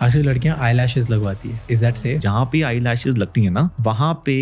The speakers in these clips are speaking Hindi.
आजकल लड़कियां आई लैशेस लगवाती है, इज दैट सेफ? जहाँ पे आई लैशेज लगती है ना, वहाँ पे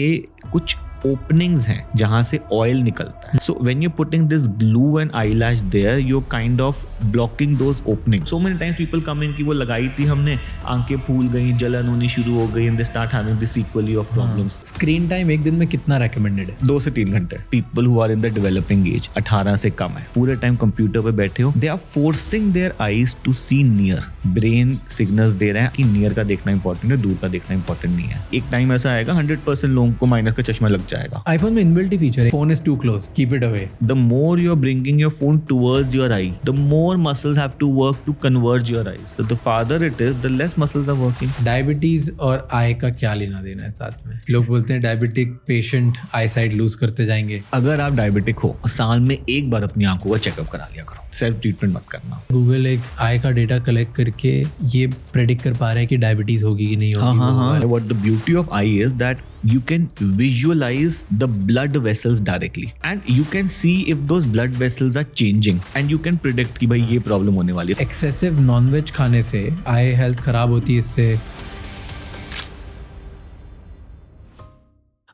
कुछ ओपनिंग्स हैं जहाँ से ऑयल निकलता है. So when you putting this glue and eye lash there, you kind of blocking those opening. So many times people come in कि वो लगाई थी हमने, आंखें फूल गई, जलन होनी शुरू हो गई, and they start having this equally of problems. Screen time एक दिन में कितना रेकमेंडेड है? 2 से 3 घंटे. People who are in the developing age, 18 से कम है, पूरे टाइम कंप्यूटर पे बैठे हो, they are forcing their eyes to see near. Brain signals दे रहे हैं कि नियर का देखना इंपॉर्टेंट है, दूर का देखना इंपॉर्टेंट नहीं है. एक टाइम ऐसा आएगा 100% लोगों को माइनस का चश्मा लग जाएगा. आईफोन में इनबिल्ट ही फीचर है, phone is too close, keep it away. The more you're bringing your phone towards your eye, the more muscles have to work to converge your eyes. So the farther it is, the less muscles are working. Diabetes और आई का क्या लेना देना है साथ में? लोग बोलते हैं डायबिटिक पेशेंट आई साइट लूज करते जाएंगे. अगर आप डायबिटिक हो, साल में एक बार अपनी आंखों का चेकअप करा लिया करो. सेल्फ ट्रीटमेंट मत करना. गूगल एक आई का डेटा कलेक्ट करके ये प्रेडिक्ट कर पा रहा है कि डायबिटीज होगी कि नहीं होगी. हाँ. What the beauty of eye is that you can visualize the blood vessels directly and you can see if those blood vessels are changing and you can predict कि भाई ये प्रॉब्लम होने वाली है. एक्सेसिव नॉनवेज खाने से आई हेल्थ खराब होती है. इससे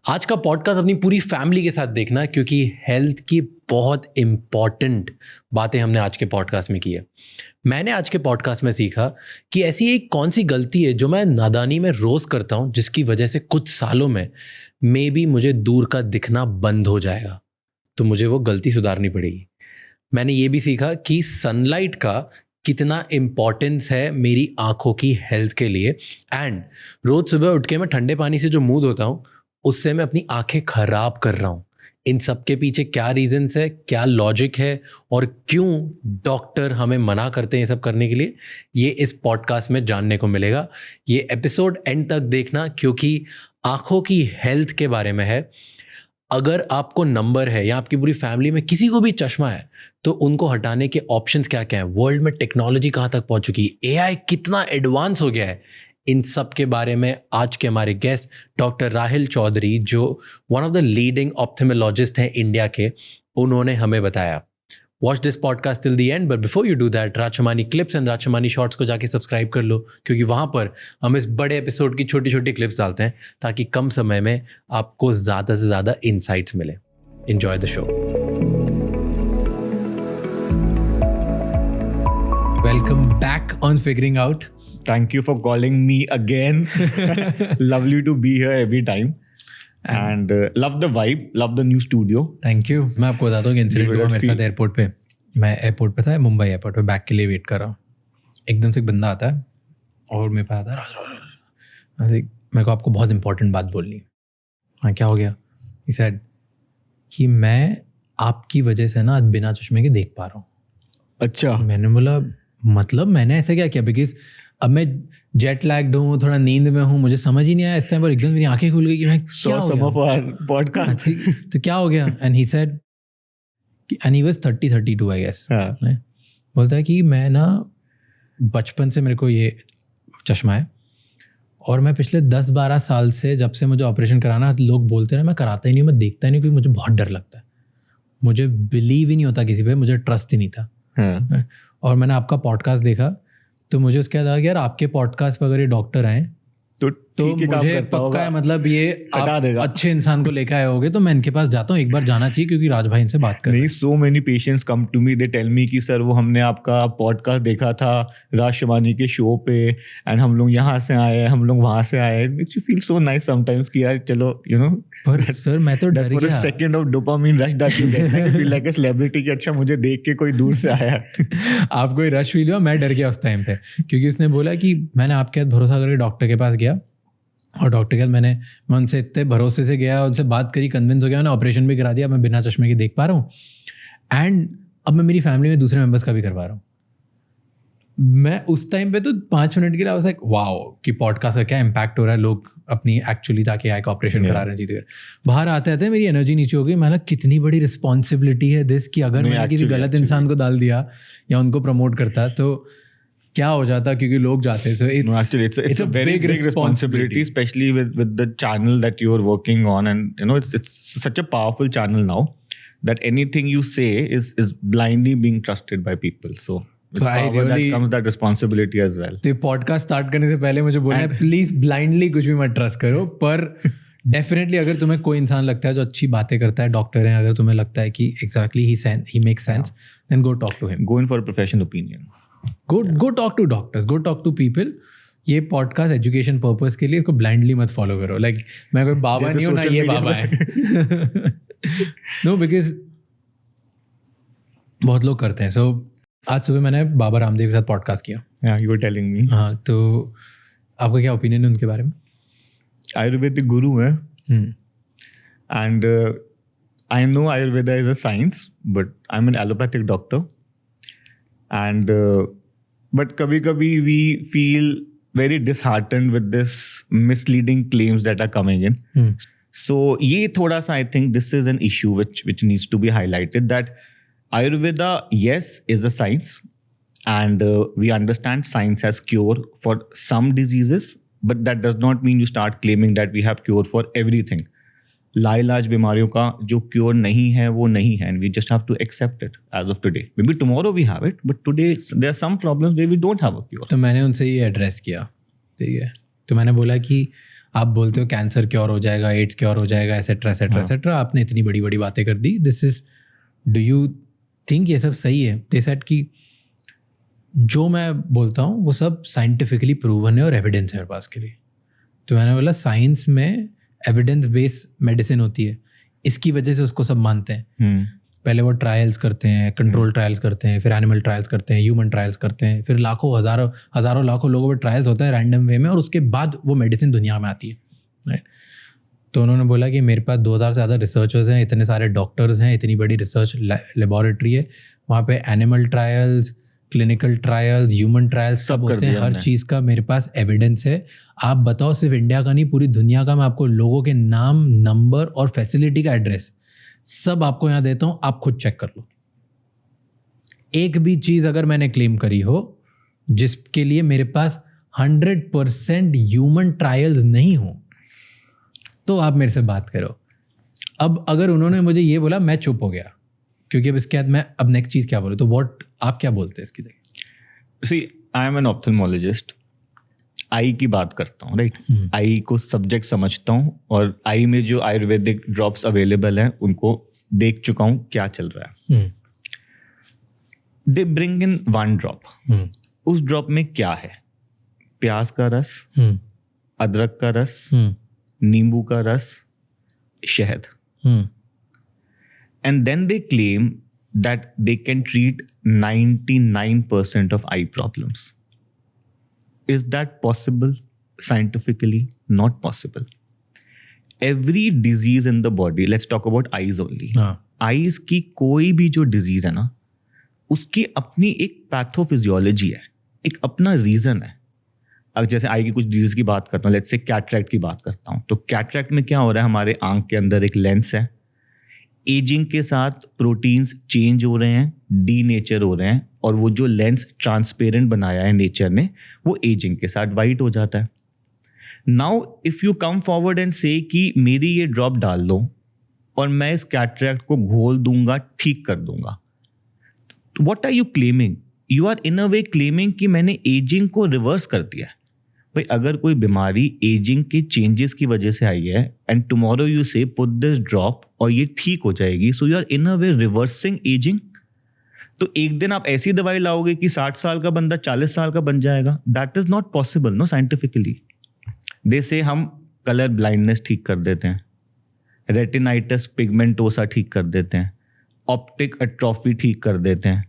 आज का पॉडकास्ट अपनी पूरी फैमिली के साथ देखना, क्योंकि हेल्थ की बहुत इंपॉर्टेंट बातें हमने आज के पॉडकास्ट में की है. मैंने आज के पॉडकास्ट में सीखा कि ऐसी एक कौन सी गलती है जो मैं नादानी में रोज़ करता हूँ, जिसकी वजह से कुछ सालों में मे बी मुझे दूर का दिखना बंद हो जाएगा, तो मुझे वो गलती सुधारनी पड़ेगी. मैंने ये भी सीखा कि सनलाइट का कितना इम्पॉर्टेंस है मेरी आँखों की हेल्थ के लिए. एंड रोज़ सुबह उठ के मैं ठंडे पानी से जो मुँह धोता हूँ, उससे मैं अपनी आँखें खराब कर रहा हूँ. इन सब के पीछे क्या रीजंस है, क्या लॉजिक है, और क्यों डॉक्टर हमें मना करते हैं ये सब करने के लिए, ये इस पॉडकास्ट में जानने को मिलेगा. ये एपिसोड एंड तक देखना, क्योंकि आँखों की हेल्थ के बारे में है. अगर आपको नंबर है या आपकी पूरी फैमिली में किसी को भी चश्मा है, तो उनको हटाने के ऑप्शंस क्या क्या हैं, वर्ल्ड में टेक्नोलॉजी कहाँ तक पहुँच चुकी है, एआई कितना एडवांस हो गया है, इन सब के बारे में आज के हमारे गेस्ट डॉक्टर राहिल चौधरी, जो one of the leading ophthalmologist हैं इंडिया के, उन्होंने हमें बताया. Watch this podcast till the end, but before you do that, Raj Shamani clips and Raj Shamani shorts को जाके सब्सक्राइब कर लो, क्योंकि वहाँ पर हम इस बड़े एपिसोड की छोटी छोटी क्लिप्स डालते हैं ताकि कम समय में आपको ज़्यादा से ज़्यादा इंसाइट्स मिले. Enjoy the show. Welcome back on figuring out. Thank you for calling me again. Lovely to be here every time. And love the vibe, love the new studio. Thank you. मैं आपको बताता हूँ कि इंसिडेंट हुआ मेरे साथ एयरपोर्ट पे. मैं एयरपोर्ट पे था, मुंबई एयरपोर्ट पे, बैग के लिए वेट कर रहा हूँ. एकदम से एक बंदा आता है और मेरे पास आता है, मेरे को आपको बहुत इंपॉर्टेंट बात बोलनी है. हाँ, क्या हो गया? He said कि मैं आपकी वजह से ना आज बिना चश्मे के देख पा रहा हूँ. अच्छा. मैंने बोला मतलब मैंने ऐसा क्या किया? बिकॉज अब मैं जेट लैग्ड हूँ, थोड़ा नींद में हूँ, मुझे समझ ही नहीं आया इस टाइम पर. एकदम मेरी आंखें खुल गई कि मैं क्या हो गया? तो क्या हो गया? And he said, and he was 32 I guess. बोलता है कि मैं ना बचपन से मेरे को ये चश्मा है, और मैं पिछले 10-12 साल से, जब से मुझे ऑपरेशन कराना, लोग बोलते रहे, मैं कराता ही नहीं, मैं देखता ही नहीं, क्योंकि मुझे बहुत डर लगता है. मुझे बिलीव ही नहीं होता किसी पे, मुझे ट्रस्ट ही नहीं था. और मैंने आपका पॉडकास्ट देखा, तो मुझे उसके बाद लगा कि यार आपके पॉडकास्ट पर अगर ये डॉक्टर आए तो मुझे पक्का है, मतलब ये आप अच्छे इंसान को लेकर आए होगे, तो मैं इनके पास जाता हूँ. एक बार जाना चाहिए, क्योंकि राज भाई इनसे बात कर. नहीं, so many patients come to me, they tell me कि सर वो हमने आपका पॉडकास्ट देखा था राजशमानी के शो पे, एंड हम लोग यहाँ से आए, हम लोग वहाँ से आए. Makes you feel so nice sometimes कि यार चलो, यू नो. पर सर मैं तो डर गया. For a second of dopamine rush that you get, you feel like a celebrity कि अच्छा मुझे देख के कोई दूर से आया. आपको ये रश फील हुआ? मैं डर गया उस टाइम पे, क्योंकि उसने बोला कि मैंने आपके साथ भरोसा करके डॉक्टर के पास गया, और डॉक्टर के मैं उनसे इतने भरोसे से गया, उनसे बात करी, कन्विंस हो गया, उन्होंने ऑपरेशन भी करा दिया, मैं बिना चश्मे के देख पा रहा हूँ. एंड अब मैं मेरी फैमिली में दूसरे मेंबर्स का भी करवा रहा हूँ. मैं उस टाइम पे तो 5 मिनट के लिए वाज लाइक वाओ कि पॉडकास्ट का क्या इम्पैक्ट हो रहा है. लोग अपनी एक्चुअली ताकि आई का ऑपरेशन करा रहे हैं. जीते बाहर आते आते मेरी एनर्जी नीचे हो गई. मैंने कितनी बड़ी रिस्पॉन्सिबिलिटी है दिस, कि अगर मैंने किसी गलत इंसान को डाल दिया या उनको प्रमोट करता तो क्या हो जाता, क्योंकि लोग जाते हैं. So it's a very big responsibility, especially with the channel that you are working on, and you know it's such a powerful channel now that anything you say is blindly being trusted by people. So With So I power that really- comes that responsibility as well. तो ये पॉडकास्ट स्टार्ट करने से पहले मुझे बोलना है प्लीज ब्लाइंडली कुछ भी मत ट्रस्ट करो, पर डेफिनेटली अगर तुम्हें कोई इंसान लगता है जो अच्छी बातें करता है, डॉक्टर है, अगर तुम्हें लगता है कि exactly he makes sense, then go talk to him, Go in for a professional opinion. Go talk to doctors, go talk to people. ये पॉडकास्ट एजुकेशन पर्पस के लिए, इसको ब्लाइंडली मत फॉलो करो. लाइक मैं कोई बाबा जैसे नहीं हूँ ना, social ये media बाबा है. नो, बिकॉज बहुत लोग करते हैं. सो आज सुबह मैंने बाबा रामदेव के साथ पॉडकास्ट किया. Yeah, you were telling me. हाँ, तो आपका क्या ओपिनियन है उनके बारे में? Ayurvedic guru है, and I know Ayurveda is a science, but I'm an allopathic doctor, and but kabhi we feel very disheartened with this misleading claims that are coming in. So ये थोड़ा सा I think this is an issue which needs to be highlighted, that Ayurveda, yes, is a science, and we understand science has cure for some diseases, but that does not mean you start claiming that we have cure for everything. लाइलाज बीमारियों का जो क्योर नहीं है वो नहीं है, and we just have to accept it as of today. Maybe tomorrow we have it, but today there are some problems where we don't have a cure. तो मैंने उनसे ये एड्रेस किया, ठीक है. तो मैंने बोला कि आप बोलते हो कैंसर क्योर हो जाएगा, एड्स क्योर हो जाएगा, एसेट्रा एसेट्रा एसेट्रा, आपने इतनी बड़ी बड़ी बातें कर दी. This is, do you think ये सब सही है? दे सेड कि जो मैं बोलता हूँ वो सब साइंटिफिकली प्रूवन है और एविडेंस है मेरे पास के लिए. तो मैंने बोला साइंस में एविडेंस बेस्ड मेडिसिन होती है, इसकी वजह से उसको सब मानते हैं. पहले वो ट्रायल्स करते हैं, कंट्रोल ट्रायल्स करते हैं, फिर एनिमल ट्रायल्स करते हैं, ह्यूमन ट्रायल्स करते हैं, फिर लाखों हज़ारों लाखों लोगों पर ट्रायल्स होता है रैंडम वे में, और उसके बाद वो मेडिसिन दुनिया में आती है, राइट. तो उन्होंने बोला कि मेरे पास 2000 से ज़्यादा रिसर्चर्स हैं, इतने सारे डॉक्टर्स हैं, इतनी बड़ी रिसर्च लेबॉरेटरी है, वहाँ पे animal trials, clinical trials, human trials सब होते हैं, हर चीज़ का मेरे पास एविडेंस है. आप बताओ, सिर्फ इंडिया का नहीं पूरी दुनिया का, मैं आपको लोगों के नाम, नंबर और फैसिलिटी का एड्रेस सब आपको यहाँ देता हूँ, आप खुद चेक कर लो. एक भी चीज़ अगर मैंने क्लेम करी हो जिसके लिए मेरे पास 100% ह्यूमन ट्रायल्स नहीं हो, तो आप मेरे से बात करो. अब अगर उन्होंने मुझे ये बोला, मैं चुप हो गया, क्योंकि अब इसके बाद मैं अब नेक्स्ट चीज़ क्या बोलूँ. तो व्हाट आप क्या बोलते हैं इसकी जगह? See, I am an ophthalmologist. आई की बात करता हूँ, राइट. आई को सब्जेक्ट समझता हूँ, और आई में जो आयुर्वेदिक ड्रॉप्स अवेलेबल हैं उनको देख चुका हूँ क्या चल रहा है. They bring in one drop. उस ड्रॉप में क्या है? प्याज का रस, अदरक का रस, नींबू का रस, शहद. And then they claim that they can treat 99% of eye problems. Is that possible? Scientifically, not possible. Every disease in the body, let's talk about eyes only. Eyes की कोई भी जो disease है ना, उसकी अपनी एक पैथोफिजियोलॉजी है, एक अपना रीजन है. अब जैसे आई की कुछ डिजीज की बात करता हूँ, लेट्स से कैटरैक्ट की बात करता हूँ. तो कैटरैक्ट में क्या हो रहा है, हमारे आंख के अंदर एक लेंस है, एजिंग के साथ प्रोटीन्स चेंज हो रहे हैं, डी नेचर हो रहे हैं, और वो जो लेंस ट्रांसपेरेंट बनाया है नेचर ने, वो एजिंग के साथ वाइट हो जाता है. Now if you come forward and से कि मेरी ये ड्रॉप डाल दो और मैं इस कैटरैक्ट को घोल दूंगा, ठीक कर दूंगा, what are you claiming? You are in a way claiming कि मैंने एजिंग को रिवर्स कर दिया. भाई अगर कोई बीमारी एजिंग के चेंजेस की वजह से आई है, and tomorrow you say put this drop और ये ठीक हो जाएगी, so you are in a way reversing aging. तो एक दिन आप ऐसी दवाई लाओगे कि 60 साल का बंदा 40 साल का बन जाएगा. That is not possible, no, scientifically. They say हम कलर ब्लाइंडनेस ठीक कर देते हैं, रेटिनाइटिस पिगमेंटोसा ठीक कर देते हैं, ऑप्टिक एट्रोफी ठीक कर देते हैं,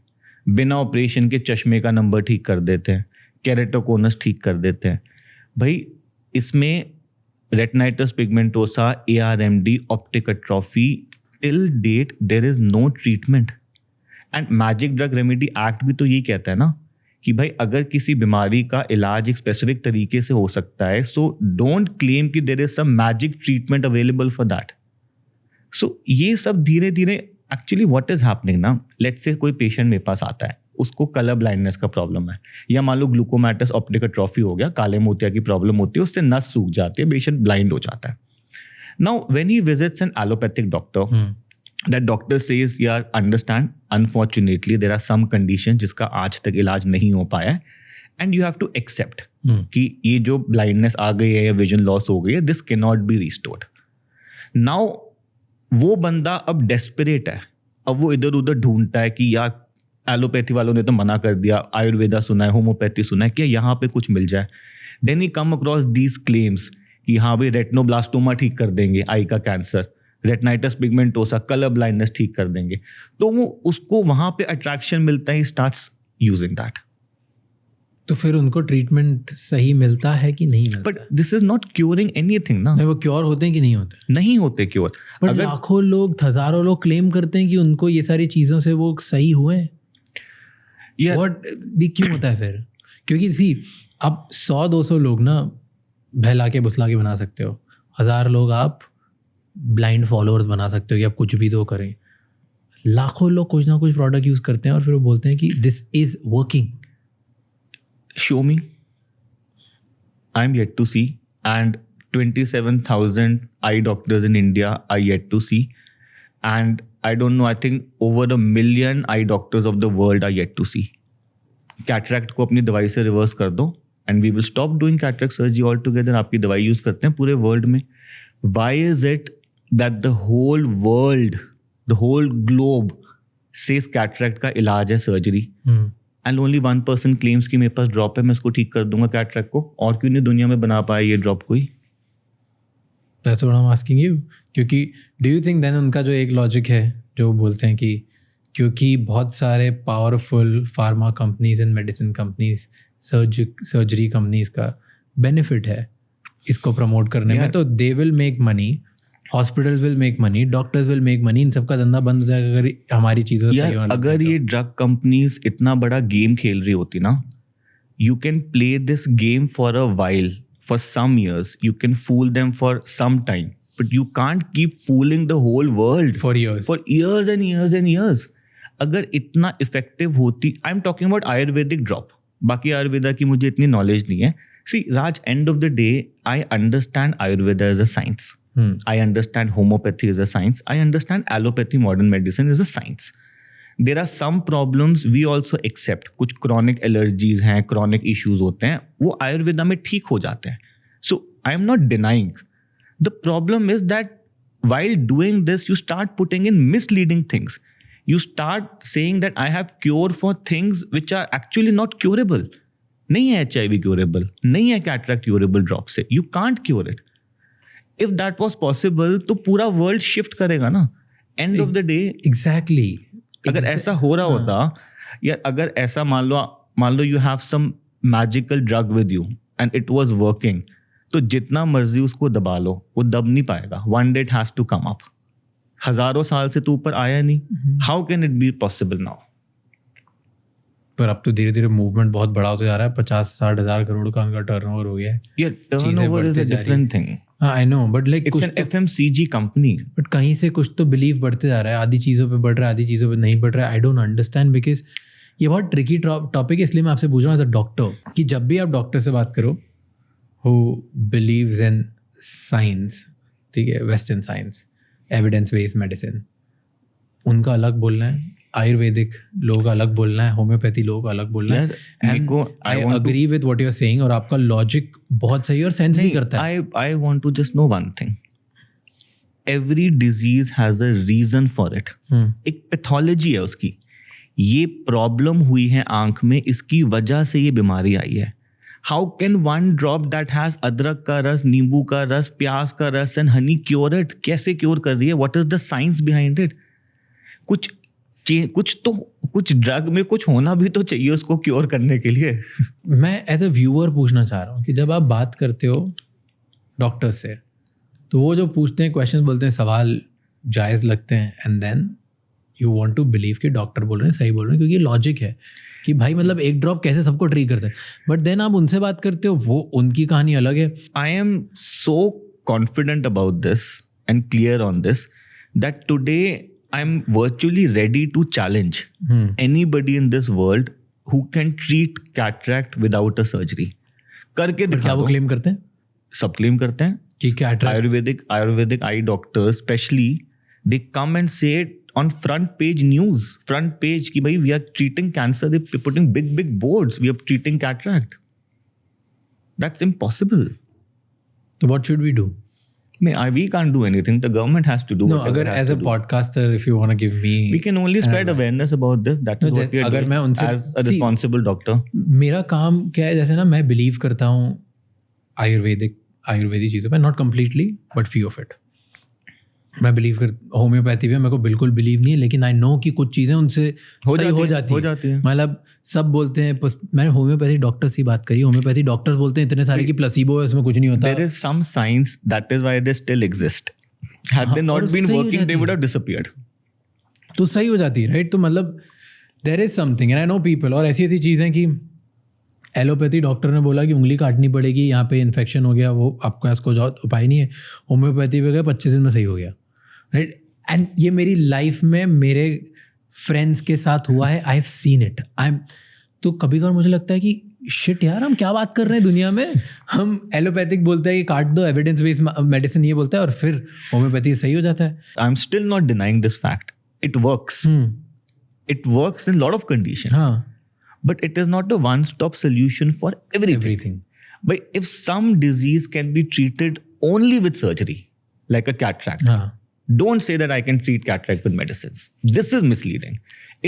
बिना ऑपरेशन के चश्मे का नंबर ठीक कर देते हैं, केरेटोकोनस ठीक कर देते हैं. भाई इसमें retinitis pigmentosa, ARMD, optic atrophy, till date there is no treatment. And magic drug remedy act भी तो यही कहता है ना कि भाई अगर किसी बीमारी का इलाज एक स्पेसिफिक तरीके से हो सकता है, सो डोंट क्लेम कि there is some magic treatment available for that. So ये सब धीरे धीरे एक्चुअली व्हाट इज हैपनिंग ना, लेट्स से कोई पेशेंट मेरे पास आता है, उसको कलर ब्लाइंडनेस का प्रॉब्लम है, या मान लो ग्लूकोमेटस ऑप्टिक एट्रोफी हो गया, काले मोतिया की प्रॉब्लम होती है, उससे नस सूख जाती है, पेशेंट ब्लाइंड हो जाता है. Now when he visits an allopathic doctor, that doctor says, yeah, understand, unfortunately there are some condition जिसका आज तक इलाज नहीं हो पाया है, and you have to accept कि ये जो ब्लाइंडनेस आ गई है या विजन लॉस हो गई है, this can not be restored. Now वो बंदा अब डेस्परेट है, अब वो इधर उधर ढूंढता है कि यार एलोपैथी वालों ने तो मना कर दिया, आयुर्वेदा सुना है, होम्योपैथी सुना है, क्या यहाँ पे कुछ मिल जाए. Then he come across these claims कि हाँ भाई रेटिनोब्लास्टोमा ठीक कर देंगे, आई का कैंसर, रेटिनाइटिस पिगमेंटोसा, कलर ब्लाइंडनेस ठीक कर देंगे. तो वो उसको वहाँ पे अट्रैक्शन मिलता है, स्टार्ट्स यूजिंग दैट. तो फिर उनको ट्रीटमेंट सही मिलता है कि नहीं मिलता? But this is not curing anything ना. नहीं, वो क्योर होते हैं कि नहीं होते? नहीं होते क्योर. बट लाखों लोग, हजारों लोग क्लेम करते हैं कि उनको ये सारी चीज़ों से वो सही हुए हैं. What भी क्यों होता है फिर? क्योंकि सी आप 100-200 लोग ना बहला के बुसला के बना सकते हो, 1000 लोग आप ब्लाइंड फॉलोअर्स बना सकते हो कि आप कुछ भी तो करें. लाखों लोग कुछ ना कुछ प्रोडक्ट यूज करते हैं और फिर वो बोलते हैं कि this is working. Show me. I'm yet to see, and 27,000 eye doctors in India are yet to see, and I don't know, I think over 1 million eye doctors of the world are yet to see. Cataract को अपनी दवाई से रिवर्स कर दो and we will stop doing cataract surgery altogether. आपकी दवाई यूज करते हैं पूरे वर्ल्ड में. Why is it that the whole world, the whole globe says cataract का इलाज है सर्जरी, एंड ओनली 1% क्लेम्स कि मेरे पास ड्रॉप है, मैं इसको ठीक कर दूंगा कैटरेक्ट को? और क्यों नहीं दुनिया में बना पाया ये ड्रॉप कोई? That's what I'm asking you. क्योंकि do you think then उनका जो एक लॉजिक है जो बोलते हैं कि क्योंकि बहुत सारे powerful pharma companies and medicine companies, surgery companies का बेनिफिट है इसको प्रमोट करने में, तो they will make money, hospitals will make money, doctors will make money, इन सबका धंधा बंद हो जाएगा अगर हमारी चीज़ों से. अगर ये ड्रग कंपनीज इतना बड़ा गेम खेल रही होती ना, you can play this game for a while, for some years, you can fool them for some time, but you can't keep fooling the whole world for years and years and years. अगर इतना इफेक्टिव होती, I am talking about Ayurvedic drop, बाकी आयुर्वेदा की मुझे इतनी नॉलेज नहीं है. See Raj, end of the day I understand Ayurveda is a science. I understand homeopathy is a science. I understand allopathy, modern medicine is a science. There are some problems we also accept. कुछ chronic allergies हैं, chronic issues होते हैं, वो आयुर्वेदा में ठीक हो जाते हैं. So I am not denying. The problem is that while doing this, you start putting in misleading things. You start saying that I have cure for things which are actually not curable. नहीं है HIV curable, नहीं है cataract curable drop से. You can't cure it. If that was possible, तो पूरा वर्ल्ड शिफ्ट करेगा ना. End of the day exactly. अगर ऐसा हो रहा होता, या अगर ऐसा मान लो you have some magical drug with you and it was working, तो जितना मर्जी उसको दबा लो, वो दब नहीं पाएगा. One day it has to come up. हजारों साल से तो ऊपर आया नहीं. How can it be possible now? पर अब तो धीरे धीरे मूवमेंट बहुत बड़ा होता जा रहा है. 50-60 हज़ार करोड़ का उनका टर्नओवर हो गया है. Yeah, turnover is a different thing. I know, but like It's an FMCG company. But कहीं से कुछ तो बिलीव बढ़ते जा रहा है. आधी चीज़ों पे बढ़ रहा है, आधी चीज़ों पे नहीं बढ़ रहा है. आई डोंट अंडरस्टैंड, बिकॉज ये बहुत ट्रिकी टॉपिक है. इसलिए मैं आपसे पूछ रहा हूँ एज अ डॉक्टर कि जब भी आप डॉक्टर से बात करो हु बिलीव्स इन साइंस, ठीक है, western science, evidence based medicine, उनका अलग बोलना है, आयुर्वेदिक लोग अलग बोलना है, होम्योपैथी लोग अलग बोलना है. And I agree with what you are saying, और आपका लॉजिक बहुत सही और सेंस भी करता है. I want to just know one thing. Every disease has a reason for it. एक पैथोलॉजी है उसकी. ये प्रॉब्लम हुई है आंख में, इसकी वजह से ये बीमारी आई है. How can one drop that has अदरक का रस, नींबू का रस, प्याज का रस एंड हनी क्योर इट? कैसे क्योर कर रही है? What is the science behind it? कुछ ड्रग में कुछ होना भी तो चाहिए उसको क्योर करने के लिए. मैं एज अ व्यूअर पूछना चाह रहा हूँ कि जब आप बात करते हो डॉक्टर से, तो वो जो पूछते हैं क्वेश्चन, बोलते हैं, सवाल जायज़ लगते हैं, and then you want to believe कि डॉक्टर बोल रहे हैं, सही बोल रहे हैं, क्योंकि लॉजिक है कि भाई मतलब एक ड्रॉप कैसे सबको ट्रीट कर सकते. बट देन आप उनसे बात करते हो, वो उनकी कहानी अलग है. I am so confident about this and clear on this that today I'm virtually ready to challenge anybody in this world who can treat cataract without a surgery. करके दिखा. क्या वो क्लेम करते हैं? सब क्लेम करते हैं कि cataract. Ayurvedic eye doctors especially, they come and say on front page news, front page ki bhai we are treating cancer, they're putting big boards, we are treating cataract. That's impossible. So what should we do? We can't do anything. The government has to do. No, whatever अगर it has as to a do. podcaster, if you want to give me, We can only spread awareness about this. That is No, what we are अगर doing मैं उनसे- as a See, responsible doctor. मेरा काम क्या है, जैसे ना मैं बिलीव करता हूँ आयुर्वेदिक चीज़ों पे, not completely but few of it. मैं बिलीव कर होम्योपैथी पे मेरे को बिल्कुल बिलीव नहीं है, लेकिन आई नो कि कुछ चीज़ें उनसे सही हो जाती है. मतलब सब बोलते हैं, मैंने होम्योपैथी डॉक्टर से बात करी, होम्योपैथी डॉक्टर्स बोलते हैं इतने सारे की प्लेसिबो है, उसमें कुछ नहीं होता. There is some science, that is why they still exist. Had they और not been सही हो working, जाती they would है. have disappeared. तो सही हो जाती है, राइट. तो मतलब there is something and I know people. और ऐसी चीज़ें कि एलोपैथी डॉक्टर ने बोला कि उंगली काटनी पड़ेगी, यहाँ पे इन्फेक्शन हो गया, वो आपका इसको उपाय नहीं है. होम्योपैथी पे गए 25 दिन में सही हो गया, राइट. एंड ये मेरी लाइफ में मेरे फ्रेंड्स के साथ हुआ है. I have seen it. तो कभी कभार मुझे लगता है कि शिट यार, हम क्या बात कर रहे हैं दुनिया में. हम एलोपैथिक बोलते हैं कि काट दो, एविडेंस बेस्ड मेडिसिन ये बोलता है, और फिर होम्योपैथी सही हो जाता है. I'm still not denying this fact. It works. It works in a lot of conditions. हाँ, But it is not a one-stop solution for everything. everything. But if some disease can be treated only with surgery, like a cataract, हाँ, don't say that I can treat cataract with medicines. This is misleading.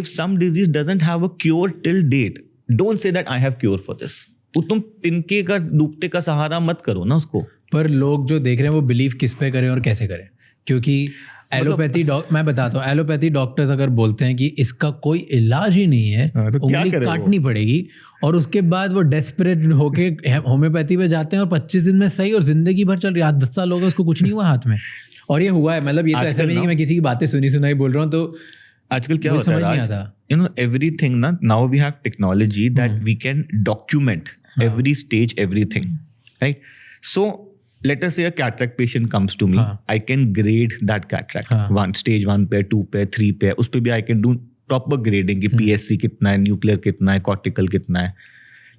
If some disease doesn't have a cure till date, don't say that I have cure for this. तो तुम तिनके का डूबते का सहारा मत करो ना उसको. पर लोग जो देख रहे हैं वो बिलीव किस पे करें और कैसे करें. क्योंकि एलोपैथी मैं बताता हूँ, एलोपैथी डॉक्टर्स अगर बोलते हैं कि इसका कोई इलाज ही नहीं है, हाँ, तो क्या उंगली करे वो? काटनी पड़ेगी, और उसके बाद वो डेस्परेट होके होम्योपैथी पे जाते हैं और 25 दिन में सही, और जिंदगी भर चल रही है. 10 साल हो गए उसको कुछ नहीं हुआ हाथ में. और ये हुआ है. मतलब ये तो ऐसा भी नहीं कि मैं किसी की बातें सुनाई बोल रहा हूँ. तो आजकल क्या मुझे होता है समझ नहीं राज? आता. You know, everything na, now we have technology that we can document every stage, everything, right? So let us say a cataract patient comes to me. I can grade that cataract. Stage 1 पे, 2 पे, 3 पे, उस पे भी I can do proper grading कि PSC कितना है, nuclear कितना है, cortical कितना है.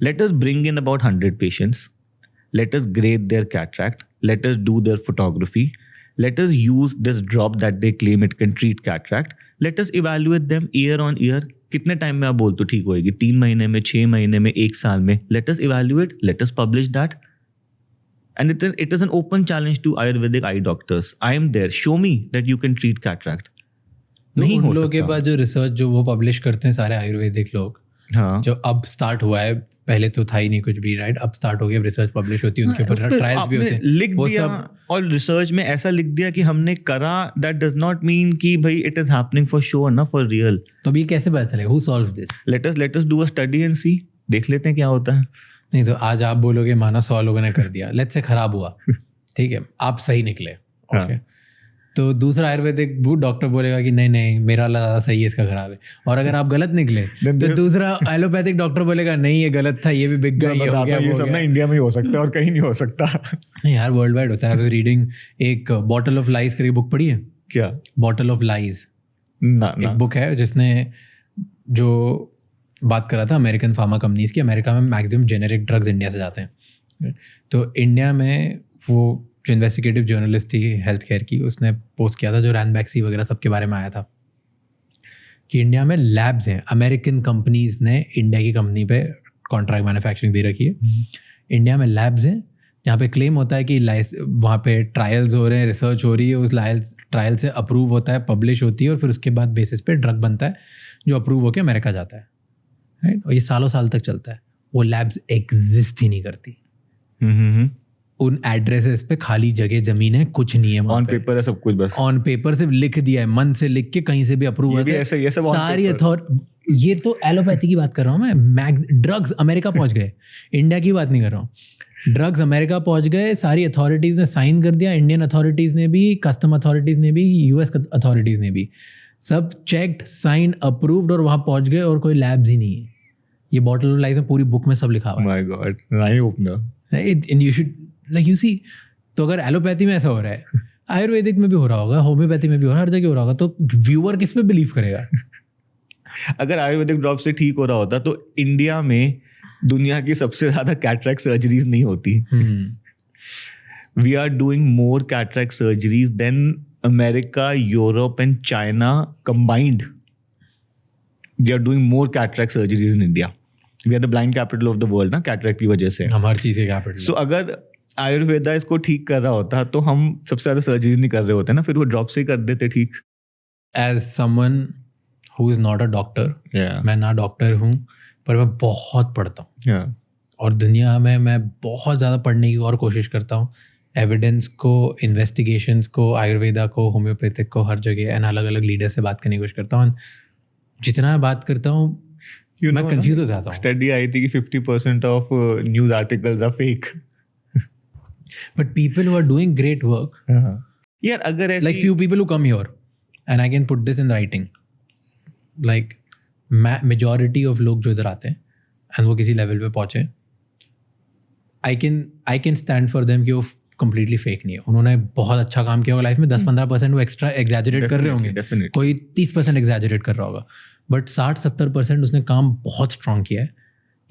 Let us bring in about 100 patients. Let us grade their cataract. Let us do their photography. Let us use this drop that they claim it can treat cataract. Let us evaluate them year on year. कितने टाइम में आप बोलते हो ठीक होएगी? 3 महीने में, 6 महीने में, 1 साल में. Let us evaluate. Let us publish that. And it is an open challenge to Ayurvedic eye doctors. I am there. Show me that you can treat cataract. तो नहीं उन हो लोगों के सकता. पास जो रिसर्च जो वो पब्लिश करते हैं सारे आयुर्वेदिक लोग, हाँ. जो अब स्टार्ट हुआ है, पहले तो था ही नहीं कुछ भी, राइट. अब स्टार्ट हो गया, रिसर्च पब्लिश होती है, उनके ऊपर ट्रायल्स भी होते हैं. लिख वो दिया सब और रिसर्च में ऐसा लिख दिया कि हमने करा. दैट डज नॉट मीन कि भाई it is happening for sure ना, फॉर रियल. तो अभी कैसे पता चलेगा? Who solves this? Let us do a study and see. देख लेते हैं क्या होता है. नहीं तो आज आप बोलोगे माना 100 लोगों ने कर दिया, लेट्स से खराब हुआ, ठीक है, आप सही निकले, ओके, तो दूसरा आयुर्वेदिक डॉक्टर बोलेगा कि नहीं नहीं मेरा ज़्यादा सही है, इसका खराब है. और अगर आप गलत निकले तो दूसरा एलोपैथिक डॉक्टर बोलेगा नहीं ये गलत था, ये भी बिक गया, ये हो गया, ये सब ना इंडिया में ही हो सकता है और कहीं नहीं हो सकता. नहीं यार, वर्ल्ड वाइड होता है. रीडिंग एक बॉटल ऑफ लाइज करके बुक पढ़ी है? क्या? बॉटल ऑफ लाइज ना एक बुक है जिसने जो बात करा था अमेरिकन फार्मा कंपनीज की. अमेरिका में मैक्सिमम जेनेरिक ड्रग्स इंडिया से जाते हैं. तो इंडिया में वो जो इन्वेस्टिगेटिव जर्नलिस्ट थी हेल्थ केयर की, उसने पोस्ट किया था, जो रैनबैक्सी वगैरह सबके बारे में आया था, कि इंडिया में लैब्स हैं. अमेरिकन कंपनीज ने इंडिया की कंपनी पे कॉन्ट्रैक्ट मैन्युफैक्चरिंग दे रखी है. इंडिया में लैब्स हैं जहाँ पे क्लेम होता है कि वहाँ पे ट्रायल्स हो रहे हैं, रिसर्च हो रही है, उस ट्रायल से अप्रूव होता है, पब्लिश होती है, और फिर उसके बाद बेसिस पे ड्रग बनता है जो अप्रूव होकर अमेरिका जाता है, राइट. और ये सालों साल तक चलता है. वो लैब्स एग्जिस्ट ही नहीं करती. उन एड्रेसेस पे खाली जगह जमीन है, कुछ नहीं है. ऑन पेपर है सब कुछ, बस ऑन पेपर से लिख दिया है, मन से लिख के कहीं से भी अप्रूव होता है. सारी ये तो एलोपैथी की बात कर रहा हूँ मैं. ड्रग्स अमेरिका पहुंच गए, इंडिया की बात नहीं कर रहा हूँ. ड्रग्स अमेरिका पहुंच गए, सारी अथॉरिटीज़ ने साइन कर दिया, इंडियन अथॉरिटीज़ ने भी, कस्टम अथॉरिटीज़ ने भी, यूएस अथॉरिटीज़ ने भी, सब चेक्ड, साइन, अप्रूव्ड, और वहाँ पहुंच गए और कोई लैब्स ही नहीं है. ये बॉटल ऑफ लाइज में पूरी बुक में सब लिखा हुआ है. My god, eye opener and you should like you see. तो अगर एलोपैथी में ऐसा हो रहा है, आयुर्वेदिक में भी हो रहा होगा, होम्योपैथी में भी हो रहा है, हर जगह हो रहा होगा, तो व्यूअर किस पे बिलीव करेगा? अगर आयुर्वेदिक ड्रॉप से ठीक हो रहा होता तो इंडिया में दुनिया की सबसे ज्यादा कैटरैक्ट सर्जरीज नहीं होती. We are doing more cataract surgeries than America, Europe and China combined, they are doing more cataract surgeries in India. We are the blind capital of the world ना cataract की वजह से. हम हर चीज़ के कैपिटल. So अगर आयुर्वेदा इसको ठीक कर रहा होता तो हम सबसे ज़्यादा सर्जरीज नहीं कर रहे होते ना, फिर वो ड्रॉप से ही कर देते ठीक. As someone who is not a doctor, मैं ना डॉक्टर हूँ पर मैं बहुत पढ़ता हूँ. और दुनिया में मैं बहुत ज़्यादा पढ़ने की और कोशिश करता हूँ. एविडेंस को, इन्वेस्टिगेशंस को, आयुर्वेदा को, होम्योपैथिक को, हर जगह एंड अलग अलग लीडर से बात करने की कोशिश करता हूँ. जितना मैं बात करता हूँ मैं कंफ्यूज हो जाता हूँ. स्टडी आई थी कि 50% of news articles are fake. But people who are doing great work, यार अगर ऐसी like few people who come here and I can put this in writing, like majority of लोग जो इधर आते हैं and वो किसी लेवल पे पहुँचे, I can stand for them कि वो completely fake नहीं है. उन्होंने बहुत अच्छा काम किया होगा लाइफ में. 10-15% वो एक्स्ट्रा एग्जैजरेट कर रहे होंगे, कोई 30% एग्जैजरेट कर रहा होगा, बट 60-70% उसने काम बहुत स्ट्रॉन्ग किया है.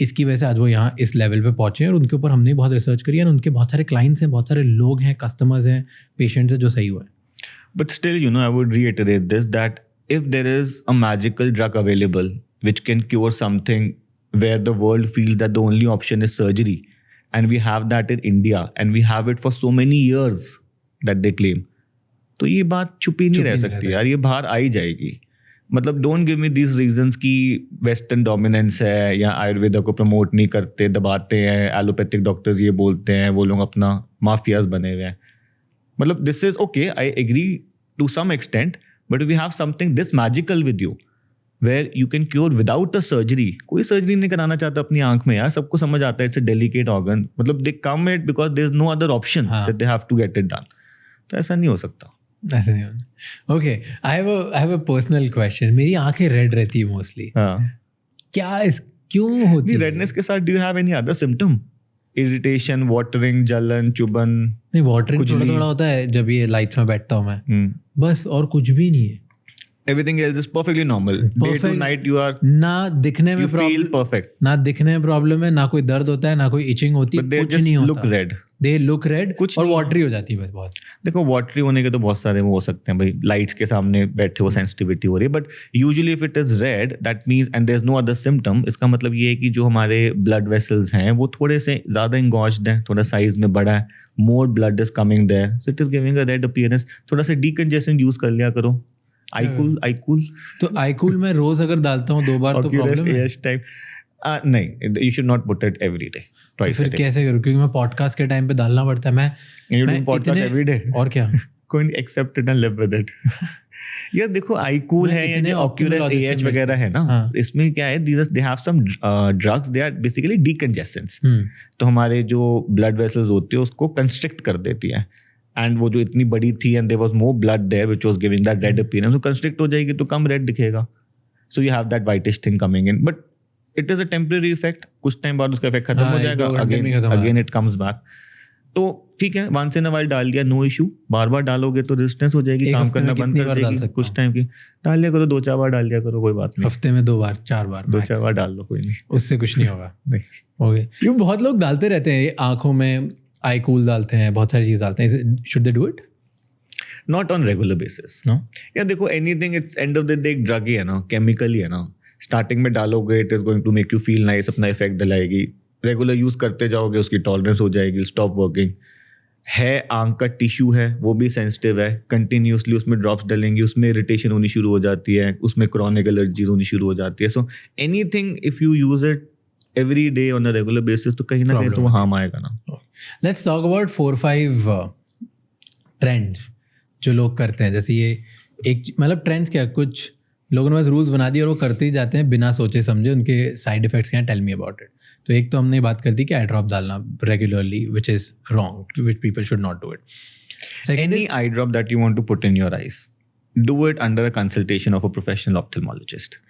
इसकी वजह से आज वो यहाँ इस लेवल पे पहुँचे और उनके ऊपर हमने बहुत रिसर्च करी है. उनके बहुत सारे क्लाइंट्स हैं, बहुत सारे लोग हैं, कस्टमर्स हैं, पेशेंट्स हैं जो सही हुए. But still, you know, I would reiterate this, that if there is a magical drug available which can cure something where the world feels that the only option is surgery, and we have that in India and we have it for so many years that they claim, तो ये बात छुपी नहीं रह सकती यार, ये बाहर आ ही जाएगी. मतलब don't give me these reasons कि वेस्टर्न डोमिनेंस है या आयुर्वेदा को प्रमोट नहीं करते, दबाते हैं, एलोपैथिक डॉक्टर्स ये बोलते हैं, वो लोग अपना माफियाज बने हुए हैं. मतलब this is okay, I agree to some extent, but we have something this magical with you where you can cure without a surgery. कोई सर्जरी नहीं कराना चाहता अपनी आंख में यार, सबको समझ आता है इट्स अ डेलिकेट ऑर्गन. मतलब they come it because there is no other option that they have to get it done. तो ऐसा नहीं हो सकता. ऐसे नहीं होता. Okay, I have a personal question. मेरी आंखें रेड रहती है मोस्टली. क्यों होती है रेडनेस के साथ? Do you have any other symptom? Irritation, watering, जलन, चुभन? नहीं, वाटरिंग थोड़ा होता है जब ये लाइट्स में बैठता हूँ मैं, बस, और कुछ भी नहीं है. Everything else is perfectly normal. Day to night you are, ना दिखने में feel perfect. ना दिखने में प्रॉब्लम है, ना कोई दर्द होता है, ना कोई इचिंग होती है, कुछ नहीं होता. Look red. They look red कुछ और वाटरी हो जाती है बस बहुत. देखो वाटरी होने के तो बहुत सारे वो हो सकते हैं भाई, लाइट्स के सामने बैठे हो सेंसिटिविटी हो रही है, but usually if it is red that means and there is no other symptom, इसका मतलब ये है कि जो हमारे ब्लड वेसल्स हैं वो थोड़े से ज़्यादा इंगॉज्ड हैं, थोड़ा साइज में बड़ा है, more blood is coming there, so it is giving a red appearance. थोड़ा सा डीकंजेस्टेंट यूज कर लिया करो. आईकूल तो आईकूल में रोज अगर डालता हूँ 2 बार तो प्रॉब्लम है? नहीं, you should not put it every day, twice a day. फिर कैसे करूँ? क्योंकि मैं पॉडकास्ट के टाइम पे डालना पड़ता है. You do podcast every day. और क्या? कोई नहीं, accept it and live with it. यार देखो आईकूल है या जो ऑक्यूलेस AH वगैरह है ना, इसमें क्या है, they have some drugs, they are basically decongestants. तो हमारे जो ब्लड वेसल्स होती है उसको कंस्ट्रिक्ट कर देती है, एंड वो जो इतनी बड़ी थी and there was more blood there which was giving that red appearance, तो कंस्ट्रिक्ट हो जाएगी तो कम रेड दिखेगा. So you have that whitish thing coming in, but it is a temporary effect. कुछ टाइम बाद उसका इफेक्ट खत्म हो जाएगा, अगेन इट कम्स बैक. तो ठीक है, वंस इन अ व्हाइल डाल दिया, नो इशू. बार बार डालोगे तो रेजिस्टेंस हो जाएगी, काम करना बंद कर देगी. कुछ टाइम की डाल लिया करो, 2-4 बार डाल लिया करो, कोई बात नहीं. हफ्ते में 2 बार 4 बार 2-4 बार डाल लो, कोई नहीं, उससे कुछ नहीं होगा. नहीं ओके. क्यों बहुत लोग डालते रहते हैं आंखों में, आईकूल डालते हैं, बहुत सारी चीज डालते हैं. Should they do it? Not on regular basis. No? यार देखो anything, it's end of the day एक ड्रग ही है ना, केमिकल ही है ना. स्टार्टिंग में डालोगे it is going to make you feel nice, अपना इफेक्ट दिलाएगी. रेगुलर यूज करते जाओगे उसकी टॉलरेंस हो जाएगी, स्टॉप वर्किंग. है आंख का टिश्यू है, वो भी सेंसिटिव है, कंटिन्यूसली उसमें ड्रॉप्स डलेंगे, उसमें इरिटेशन होनी शुरू हो जाती है, उसमें क्रॉनिक एलर्जीज होनी शुरू हो जाती है. So anything if you use it every day on a regular basis तो कहीं ना कहीं तो हार्म आएगा ना. लेट्स टॉक अबाउट 4-5 ट्रेंड्स जो लोग करते हैं. जैसे ये एक मतलब ट्रेंड्स क्या, कुछ लोगों ने बस रूल्स बना दिए और वो करते ही जाते हैं बिना सोचे समझे. उनके साइड इफेक्ट्स क्या हैं, टेल मी अबाउट इट. तो एक तो हमने बात कर दी कि आई ड्रॉप डालना regularly, which is wrong, which people should not do it. Any eye drop that you want to put in your eyes, do it under a consultation of a professional ophthalmologist.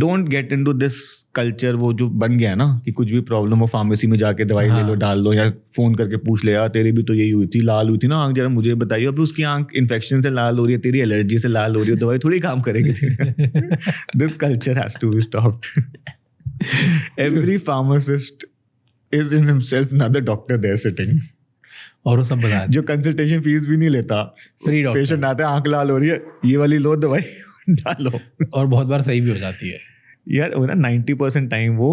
Don't get into this culture वो जो बन गया ना कि कुछ भी प्रॉब्लम हो फार्मेसी में जाके दवाई ले लो, डाल लो, या फोन करके पूछ ले, यार तेरी भी तो यही हुई थी, लाल हुई थी ना आंख, जरा मुझे बताइए. अभी उसकी आंख इन्फेक्शन से लाल हो रही है, तेरी एलर्जी से लाल हो रही है, दवाई थोड़ी काम करेगी. This culture has to be stopped. Every pharmacist is in himself another doctor there sitting. और वो सब बता देते जो कंसल्टेशन फीस भी नहीं लेता, फ्री डॉक्टर, पेशेंट आता है आंख लाल हो रही है, ये वाली लो दवाई डालो, और बहुत बार सही भी हो जाती है। यार वो ना 90% टाइम वो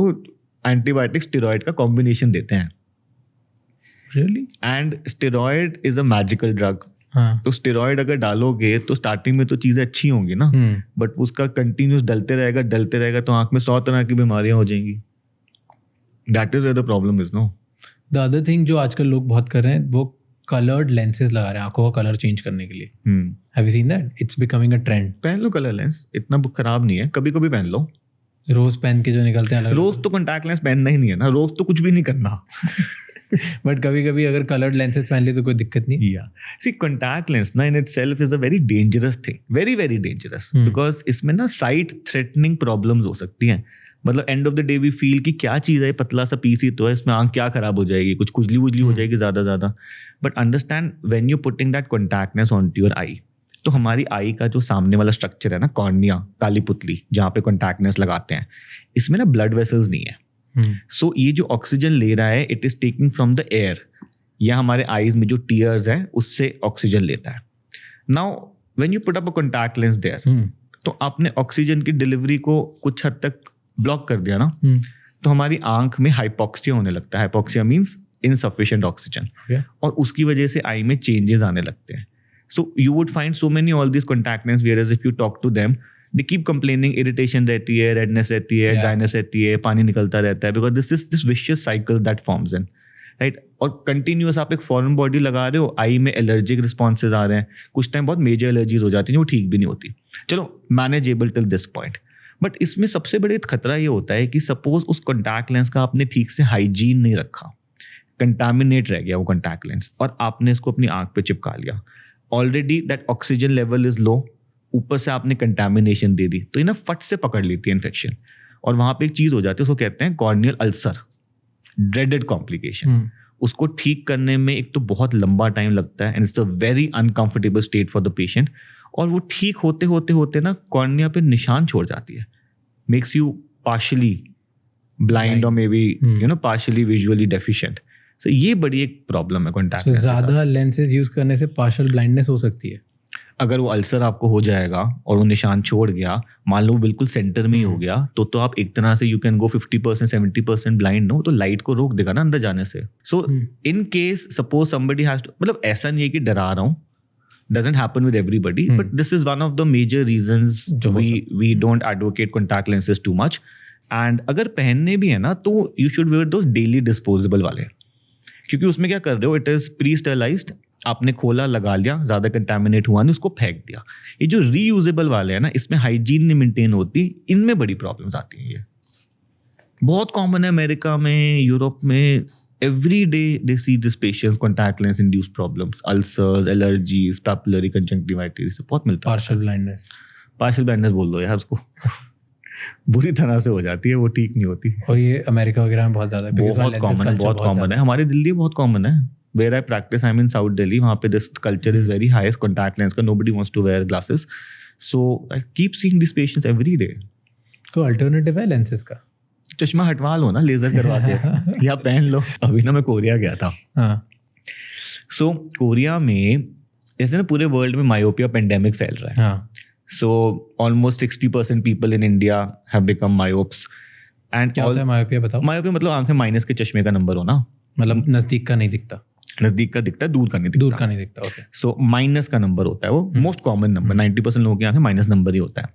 एंटीबायोटिक स्टेरॉइड का कॉम्बिनेशन देते हैं, really? And steroid is a magical drug. हाँ। तो स्टेरॉइड अगर डालोगे तो स्टार्टिंग में तो चीजें अच्छी होंगी ना, बट उसका कंटिन्यूस डलते रहेगा तो आंख में 100 तरह की बीमारियां हो जाएंगी। That is where the problem is, no. The other thing जो आजकल लोग बहुत कर रहे हैं, वो कलर्ड लेंसेज लगा रहे हैं आंखों का कलर चेंज करने के लिए। Have you seen that? It's becoming a trend. पहन लो कलर लेंस, इतना खराब नहीं है, कभी कभी पहन लो। रोज पहन के जो निकलते हैं अलग, रोज तो कॉन्टैक्ट लेंस पहनना ही नहीं है ना, रोज तो कुछ भी नहीं करना। बट कभी कभी अगर कलर्ड लेंसेज पहन ले तो कोई दिक्कत नहीं। Yeah. See, contact lens na in itself is a very dangerous thing. Very, very dangerous. Because इसमें ना sight threatening problems हो सकती हैं। मतलब end of the day we feel कि क्या चीज़ है, पतला सा पीस ही तो है, इसमें आंख क्या खराब हो जाएगी, कुछ खुजली वुजली हो जाएगी ज़्यादा। But understand when you're putting that contact lens onto your eye, तो हमारी आई का जो सामने वाला स्ट्रक्चर है ना, कॉर्निया, काली पुतली, जहाँ पे कॉन्टैक्ट लेंस लगाते हैं, इसमें ना ब्लड वेसल्स नहीं है। सो ये जो ऑक्सीजन ले रहा है, it is taking from the air, या हमारे आईज में जो टीयर्स है उससे ऑक्सीजन लेता है। Now when you put up a contact lens there, तो आपने ऑक्सीजन की डिलीवरी को कुछ हद तक ब्लॉक कर दिया ना, तो हमारी आंख में हाइपोक्सिया होने लगता है। हाइपोक्सिया मीन्स इनसफिशिएंट ऑक्सीजन, और उसकी वजह से आई में चेंजेस आने लगते हैं। So you would find so many all this contact lens wear as if you talk to them, they keep complaining, irritation रहती है, redness रहती है, dryness रहती है, पानी निकलता रहता है, because this vicious cycle that forms in, right? और continuous आप एक foreign body लगा रहे हो, आई में allergic responses आ रहे हैं, कुछ टाइम बहुत major allergies हो जाती हैं, वो ठीक भी नहीं होती। चलो manageable till this point, but इसमें सबसे बड़े खतरा ये होता है कि suppose उस contact lens का आपने ठीक से hygiene नहीं रखा, contaminate रह गया वो contact lens, और आपने इसको अपनी आंख पे चिपका लिया, already that oxygen level is low, ऊपर से आपने कंटामिनेशन दे दी, तो ये ना फट से पकड़ लेती है इन्फेक्शन, और वहां पे एक चीज हो जाती है, उसको कहते हैं कॉर्नियल अल्सर, ड्रेडेड कॉम्प्लिकेशन। उसको ठीक करने में एक तो बहुत लंबा टाइम लगता है, and it's a very uncomfortable state for the patient, और वो ठीक होते होते ना कॉर्निया पे निशान छोड़ जाती है, मेक्स यू पार्शली ब्लाइंड और maybe you know partially visually deficient. So ये बड़ी एक प्रॉब्लम है कॉन्टैक्ट लेंस। ज्यादा लेंसेज यूज करने से पार्शियल ब्लाइंडनेस हो सकती है। अगर वो अल्सर आपको हो जाएगा और वो निशान छोड़ गया, मान लो बिल्कुल सेंटर में ही हो गया, तो आप एक तरह से you can go 50% 70% blind, no, तो लाइट को रोक देगा ना अंदर जाने से। So in case suppose somebody has to, मतलब ऐसा नहीं है कि डरा रहा हूँ, doesn't happen with everybody, but this is one of the major reasons we don't advocate contact lenses too much. And अगर पहनने भी है ना, तो you should wear those daily disposable वाले, क्योंकि उसमें क्या कर रहे हो, इट इज प्री स्टरलाइज्ड, आपने खोला, लगा लिया, ज्यादा कंटामिनेट हुआ नहीं, उसको फेंक दिया। ये जो रीयूजेबल वाले हैं ना, इसमें हाइजीन नहीं मेंटेन होती, इनमें बड़ी प्रॉब्लम्स आती हैं। ये बहुत कॉमन है अमेरिका में, यूरोप में, every day they see this patients contact lens induced problems, ulcers, allergies, papillary conjunctivitis, बहुत मिलता है। partial blindness बोल दो यार उसको। बुरी तरह से हो जाती है, वो ठीक नहीं होती। और ये अमेरिका वगैरह में बहुत ज्यादा बहुत कॉमन है, हमारे दिल्ली में बहुत कॉमन है। Where I practice, I'm in South Delhi, वहाँ पे this culture is very highest contact lens का, nobody wants to wear glasses, so I keep seeing these patients every day. कोई अल्टरनेटिव है लेंसेज का? चश्मा हटवा लो ना, लेजर करवा के, या पहन लो। अभी ना मैं कोरिया गया था, सो कोरिया में जैसे ना पूरे वर्ल्ड में मायोपिया पेंडेमिक फैल रहा है, so almost 60% people in India have become myopes. And क्या होता है मायोपिया, बताओ? मायोपिया मतलब आंखें माइनस के चश्मे का नंबर हो ना, मतलब नजदीक का नहीं दिखता, नजदीक का दिखता है, दूर का नहीं दिखता। ओके। सो माइनस का नंबर होता है, वो मोस्ट कॉमन नंबर, 90% लोगों की आंखें माइनस नंबर ही होता है,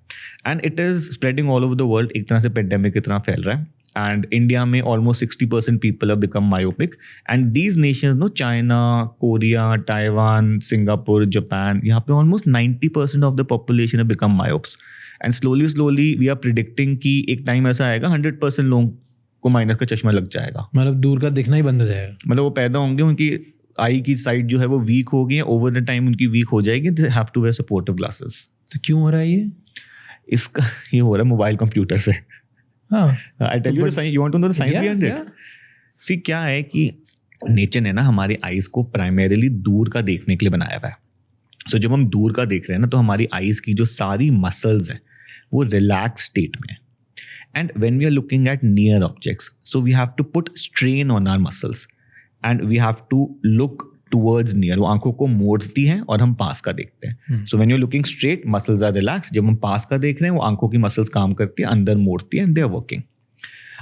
and it is spreading all over the world, एक तरह से पेंडेमिक की तरह फैल रहा है। एंड इंडिया में almost 60% people have become myopic, and these nations, no, China, Korea, Taiwan, Singapore, Japan, यहाँ पे almost 90% of the population have become myopes, and slowly we are predicting कि एक टाइम ऐसा आएगा 100% लोगों को माइनस का चश्मा लग जाएगा, मतलब दूर का दिखना ही बंद हो जाएगा। मतलब वो पैदा होंगे, उनकी आई की साइड जो है वो वीक हो गई है, ओवर द टाइम उनकी वीक हो जाएगी, they have to wear supportive glasses. तो क्यों हो रहा है ये? इसका ये हो रहा है मोबाइल कंप्यूटर से। I tell you the science, you want to know the science behind it? See क्या है कि नेचर ने ना हमारी आईज को प्राइमरीली दूर का देखने के लिए बनाया हुआ है। सो जब हम दूर का देख रहे हैं ना, तो हमारी आईज की जो सारी मसल्स हैं वो रिलैक्स स्टेट में है। And when we are looking at near objects, so we have to put strain on our muscles, and we have to look towards near, वो आंखों को मोड़ती हैं और हम पास का देखते हैं. So when you looking straight muscles are relax, जब हम पास का देख रहे हैं वो आंखों की मसल्स काम करती है, अंदर मोड़ती है, एंड दे आर वर्किंग.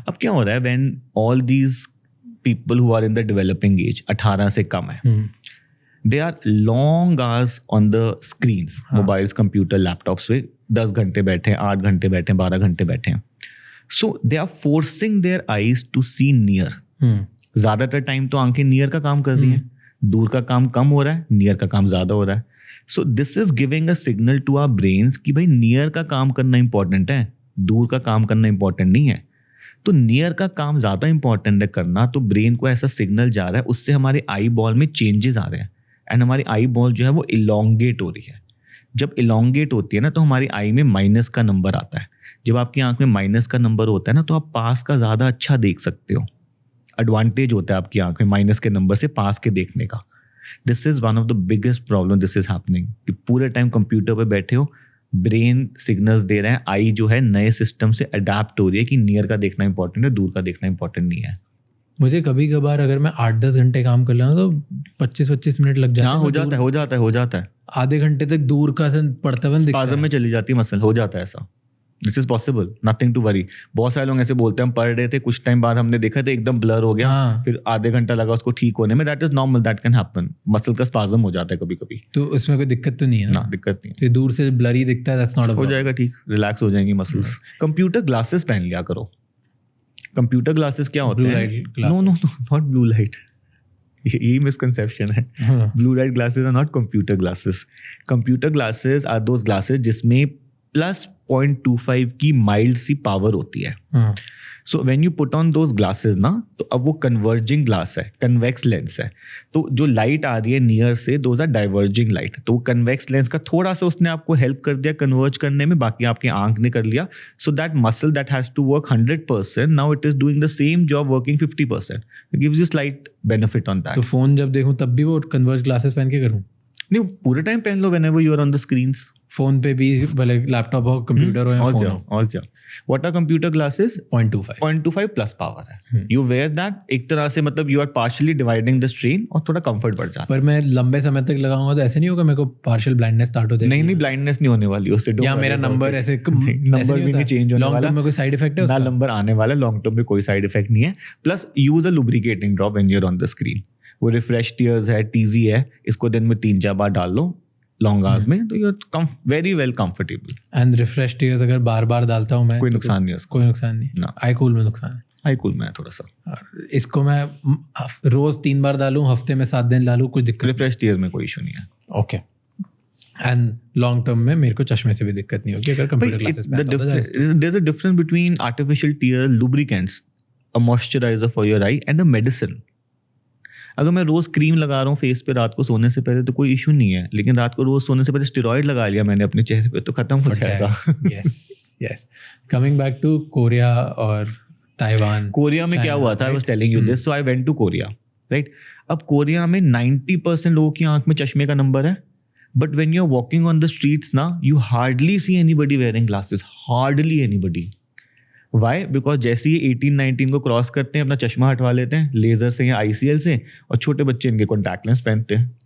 अब क्या हो रहा है when all these people who are in the developing age 18 से कम है, they are long hours on the screens, mobiles, computer, laptops पे 10 घंटे बैठे हैं, 8 घंटे बैठे हैं, 12 घंटे बैठे हैं. So they are forcing their eyes to see near. ज्यादातर टाइम तो आंखें नियर का काम कर रही हैं, दूर का काम कम हो रहा है, नियर का काम ज्यादा हो रहा है. So this is giving a signal to our brains कि भाई नियर का काम करना इंपॉर्टेंट है, दूर का काम करना इंपॉर्टेंट नहीं है. तो नियर का काम ज्यादा इंपॉर्टेंट है करना, तो ब्रेन को ऐसा सिग्नल जा रहा है, उससे हमारे आई बॉल में चेंजेस आ रहे हैं, एंड हमारी आई बॉल जो है वो इलोंगेट हो रही है. जब इलोंगेट होती है ना तो हमारी आई में माइनस का नंबर आता है. जब आपकी आंख में माइनस का नंबर होता है ना तो आप पास का ज़्यादा अच्छा देख सकते हो. एडवांटेज होता है आपकी आंख में माइनस के नंबर से पास के देखने का. This is one of the biggest problem this is happening कि पूरे टाइम कंप्यूटर पे बैठे हो, ब्रेन सिग्नल्स दे रहे हैं, आई जो है नए सिस्टम से अडेप्ट हो रही है कि नियर का देखना इंपॉर्टेंट है, दूर का देखना इंपॉर्टेंट नहीं है. मुझे कभी कभार अगर मैं 8-10 घंटे काम कर लेना तो 25-25 मिनट लग जाते हैं. हो जाता है आधे घंटे तक दूर का पढ़ते हुए दिखता स्पाज़म में चली जाती है मसल, हो जाता है ऐसा. This is possible, nothing to worry. बहुत सारे लोग ऐसे बोलते हैं हम पढ़ रहे थे, कुछ टाइम बाद हमने देखा था एकदम ब्लर हो गया, फिर आधे घंटा लगा उसको ठीक होने में. That is normal, that can happen. Muscle का स्पाज़म हो जाता है कभी कभी, तो उसमें कोई दिक्कत तो नहीं है ना? दिक्कत नहीं है, तो दूर से ब्लरी दिखता है, दैट्स नॉट अ हो जाएगा ठीक, रिलैक्स हो जाएंगी मसल्स. कंप्यूटर ग्लासेस पहन लिया करो. कंप्यूटर ग्लासेस क्या होते हैं? नो नॉट ब्लू लाइट, यही मिसकंसेप्शन है. Blue light glasses are not computer glasses. Computer glasses are those glasses जिसमें +0.25 की माइल्ड सी पावर होती है. So when you put on those glasses ना, तो अब वो कन्वर्जिंग ग्लास है, कन्वेक्स लेंस है. तो जो लाइट आ रही है नियर से, दोज आर डाइवर्जिंग लाइट. तो वो कन्वेक्स लेंस का थोड़ा सा उसने आपको हेल्प कर दिया कन्वर्ज करने में, बाकी आपकी आंख ने कर लिया. So that muscle that has to work 100%, now it is doing the same job working 50%. It gives you slight benefit on that. तो फोन जब देखूं तब भी वो कन्वर्ज ग्लासेस पहन के करूं? नहीं, पूरे टाइम पहन लो whenever you are on the screens. Phone पे भी भले लैपटॉप हो, कंप्यूटर हो या फोन हो. और क्या what are computer glasses? 0.25 plus power है. यू वेयर दैट, एक तरह से मतलब you are partially dividing the strain और थोड़ा कंफर्ट बढ़ जाता है. पर मैं लंबे समय तक लगाऊंगा तो ऐसे नहीं होगा मेरे को पार्शियल ब्लाइंडनेस स्टार्ट हो जाएगी? नहीं, ब्लाइंडनेस नहीं होने वाली उससे. या मेरा नंबर ऐसे नंबर भी नहीं चेंज होने वाला. लॉन्ग टर्म में कोई साइड इफेक्ट है उसका? ना नंबर आने वाला, लॉन्ग टर्म में कोई साइड इफेक्ट नहीं है. Plus use a lubricating drop when you are on the screen. वो रिफ्रेश टीयर्स है, टीजी है, इसको दिन में 3-4 बार डाल लो लॉन्ग आवर्स में, तो you are very well comfortable. And refresh tears अगर बार-बार डालता हूं मैं, कोई नुकसान नहीं है उसका. कोई नुकसान नहीं ना. आई कूल में नुकसान है. आई कूल में है थोड़ा सा. इसको मैं रोज 3 बार डालूं, हफ्ते में 7 दिन डालूं, कोई दिक्कत? रिफ्रेश टीयर्स में कोई इशू नहीं है. ओके. एंड लॉन्ग टर्म में मेरे को चश्मे से भी दिक्कत नहीं होगी अगर कंप्यूटर ग्लासेस में. There's a difference between artificial tear, lubricants, a moisturizer for your eye and a medicine. अगर मैं रोज क्रीम लगा रहा हूँ फेस पे रात को सोने से पहले तो कोई इशू नहीं है, लेकिन रात को रोज सोने से पहले स्टेरॉइड लगा लिया मैंने अपने चेहरे पे तो खत्म हो जाएगा. Yes. Coming back to Korea और ताइवान. कोरिया में क्या हुआ था? I was telling you this. So I went to Korea, right. अब कोरिया में 90% लोगों की आंख में चश्मे का नंबर है, but when you are walking on the streets ना, you hardly see anybody wearing glasses. Hardly anybody. Why? Because जैसे ही 18-19 को क्रॉस करते हैं अपना चश्मा हटवा लेते हैं लेजर से या ICL से, और छोटे बच्चे इनके कॉन्टैक्ट लेंस पहनते हैं.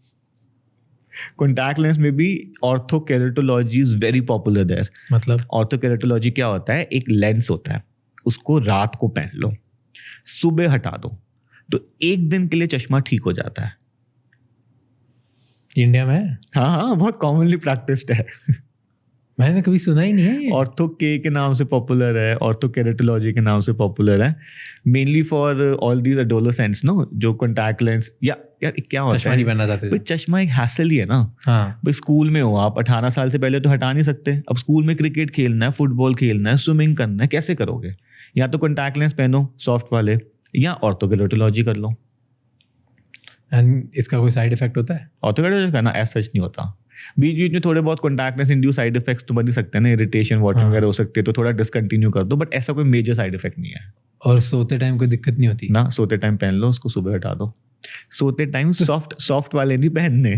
कॉन्टैक्ट लेंस में भी orthokeratology is very popular there. मतलब ऑर्थोकेरेटोलॉजी क्या होता है? एक लेंस होता है, उसको रात को पहन लो, सुबह हटा दो, तो 1 दिन के लिए चश्मा ठीक हो जाता है. इंडिया में? हाँ, बहुत कॉमनली प्रैक्टिस्ड है. मैंने कभी सुना ही नहीं है. ऑर्थो के नाम से पॉपुलर है, ऑर्थोकेरेटोलॉजी के नाम से पॉपुलर है, mainly for all these adolescents no, जो कॉन्टैक्ट लेंस या यार क्या होता है, चश्मा नहीं पहनना चाहते. भाई चश्मा एक हैसल ही है ना. हाँ. भाई स्कूल में हो आप, 18 साल से पहले तो हटा नहीं सकते. अब स्कूल में क्रिकेट खेलना है, फुटबॉल खेलना है, स्विमिंग करना है, कैसे करोगे? या तो कॉन्टैक्ट लेंस पहनो सॉफ्ट वाले, या ऑर्थोकेरेटोलॉजी कर लो. एंड इसका कोई साइड इफेक्ट होता है? ऑर्थोकेरेटोलॉजी का ना एज सच नहीं होता. बीच बीच में थोड़े बहुत contact lens induce side effects तो बन ही सकते हैं ना, इरिटेशन वाटर वगैरह हो सकती है, तो थोड़ा डिसकंटिन्यू कर दो, बट ऐसा कोई मेजर साइड इफेक्ट नहीं है. और सोते टाइम कोई दिक्कत नहीं होती ना? सोते टाइम पहन लो, उसको सुबह हटा दो. सोते टाइम सॉफ्ट वाले नहीं पहनने.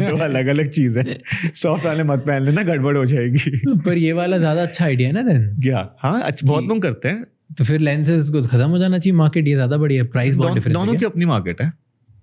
दो अलग अलग चीज है. सॉफ्ट वाले मत पहन लेना, गड़बड़ हो जाएगी. पर ये वाला ज्यादा अच्छा आइडिया है ना देन. क्या? हाँ, अच्छा, बहुत लोग करते हैं. तो फिर लेंसेज को खत्म हो जाना चाहिए मार्केट, ये ज्यादा बढ़िया है. प्राइस बहुत डिफरेंस है. दोनों की अपनी मार्केट है.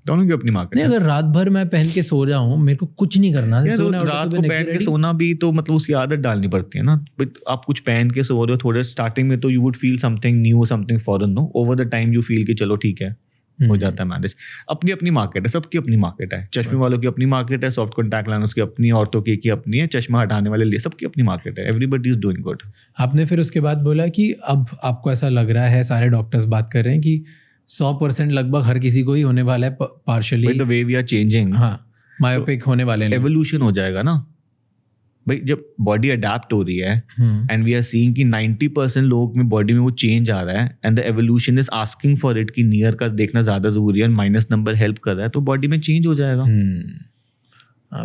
दोनों की अपनी मार्केट नहीं, है। अगर रात भर मैं पहन के सो जाऊं, मेरे को कुछ नहीं करना है, यार, सोना है, रात सुबह को next पहन day के ready। सोना भी तो मतलब उसकी आदत डालनी पड़ती है ना। But आप कुछ पहन के सो रहे हो थोड़े स्टार्टिंग में तो you would feel something new, something foreign, no over the time you feel कि चलो ठीक है हो जाता है मैनेज। अपनी अपनी मार्केट है, सबकी अपनी मार्केट है। चश्मे वालों की अपनी मार्केट है, सॉफ्ट कॉन्टैक्ट लेंस की अपनी, औरतों की अपनी है, चश्मा हटाने वाले लिए सबकी अपनी मार्केट है। Everybody is doing good. आपने फिर उसके बाद बोला कि अब आपको ऐसा लग रहा है, सारे डॉक्टर्स बात कर रहे हैं कि 100% लगभग हर किसी को ही होने वाला है partially, the way we are changing, हाँ, मायोपिक होने वाले हैं लोग। एवोल्यूशन हो जाएगा ना भाई। जब बॉडी अडेप्ट हो रही है एंड वी आर सीइंग कि 90% लोगों में बॉडी में वो चेंज आ रहा है and the evolution is asking for it कि नियर का देखना ज्यादा जरूरी है, माइनस नंबर हेल्प कर रहा है, तो बॉडी में चेंज हो जाएगा।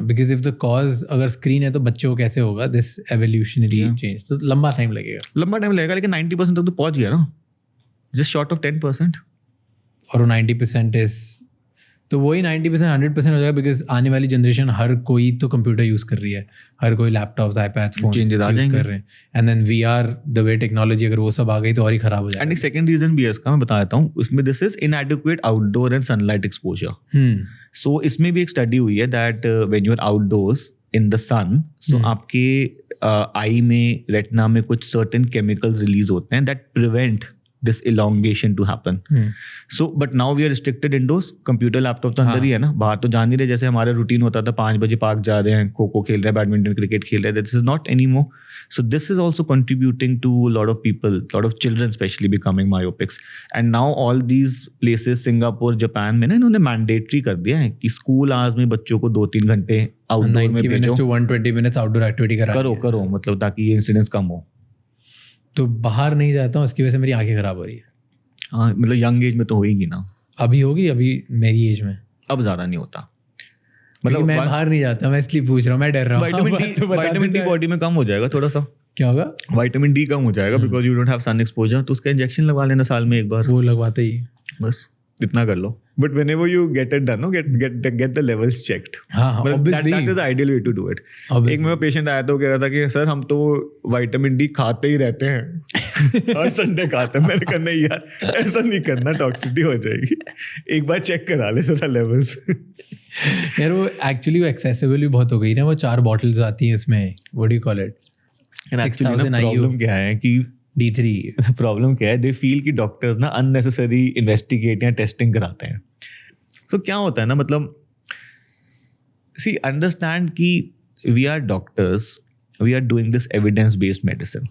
बिकॉज इफ द कॉज अगर स्क्रीन है तो बच्चों को कैसे होगा दिस एवोल्यूशनरी चेंज, तो लंबा टाइम लगेगा। लंबा टाइम लगेगा, लेकिन 90% तक तो पहुंच गया ना, जस्ट शॉर्ट ऑफ 10%। और वो 90% इज, तो वही 90% 100% हो जाएगा, बिकॉज आने वाली जनरेशन हर कोई तो कंप्यूटर यूज कर रही है, हर कोई लैपटॉप्स, आईपैड्स, फोन Changes आ यूज जाएंगे। कर रहे हैं, and then VR the way technology अगर वो सब आ गई तो और ही खराब हो एंड जाएगा। एक सेकंड रीजन भी है इसका, मैं बता देता हूँ। उसमें this is inadequate outdoor and sunlight exposure. So इसमें भी एक स्टडी हुई है that when you are outdoors in the sun, so आपके आई में, रेटिना में कुछ सर्टेन केमिकल्स रिलीज होते हैं that prevent this elongation to happen. So but now we are restricted indoors. Computer laptop तो अंदर ही है ना, बाहर तो जान नहीं रहे। जैसे हमारा रूटीन होता था 5 बजे पार्क जा रहे हैं, खो खो खेल रहे हैं, बैडमिंटन क्रिकेट खेल रहे हैं, this is not any more. So this is also contributing to a lot of people, lot of children especially becoming myopics. And now all these places, Singapore, Japan में ना इन्होंने मैंडेटरी कर दिया है कि स्कूल आवर्स में बच्चों को 2-3 घंटे आउटडोर में 90 भेजो, minutes to 120 minutes outdoor activity करो मतलब ताकि ये इंसिडेंट्स कम हो. तो बाहर नहीं जाता हूँ, इसकी वजह से मेरी आंखें खराब हो रही है. हाँ, मतलब यंग एज में तो होगी ना. अभी होगी, अभी मेरी एज में अब ज्यादा नहीं होता. मतलब मैं बाहर नहीं जाता, मैं इसलिए पूछ रहा हूँ, मैं डर रहा हूँ. विटामिन डी बॉडी में कम हो जाएगा थोड़ा सा. क्या होगा? विटामिन डी कम हो जाएगा because you don't have sun exposure. तो उसका इंजेक्शन लगवा लेना साल में एक बार. वो लगवाते ही बस इतना कर लो. But whenever you get it done, no, get the levels checked. हाँ, obviously. That is the ideal way to do it. एक मेरा पेशेंट आया तो कह रहा था कि सर हम तो विटामिन डी खाते ही रहते हैं, हर संडे खाते हैं. मैंने कहा नहीं यार, ऐसा नहीं करना, टॉक्सिसिटी हो जाएगी. एक बार चेक करा ले जरा लेवल्स. यार वो एक्चुअली वो एक्सेसिबल भी बहुत हो गई ना. वो 4 बॉटल्स आती हैं इसमें, what do you call it, 6000 IU. Problem क्या है कि D3 प्रॉब्लम क्या है, दे फील कि डॉक्टर्स ना अननेसेसरी इन्वेस्टिगेट या टेस्टिंग कराते हैं. सो क्या होता है ना, मतलब सी अंडरस्टैंड कि we are doctors, we are doing this evidence based medicine.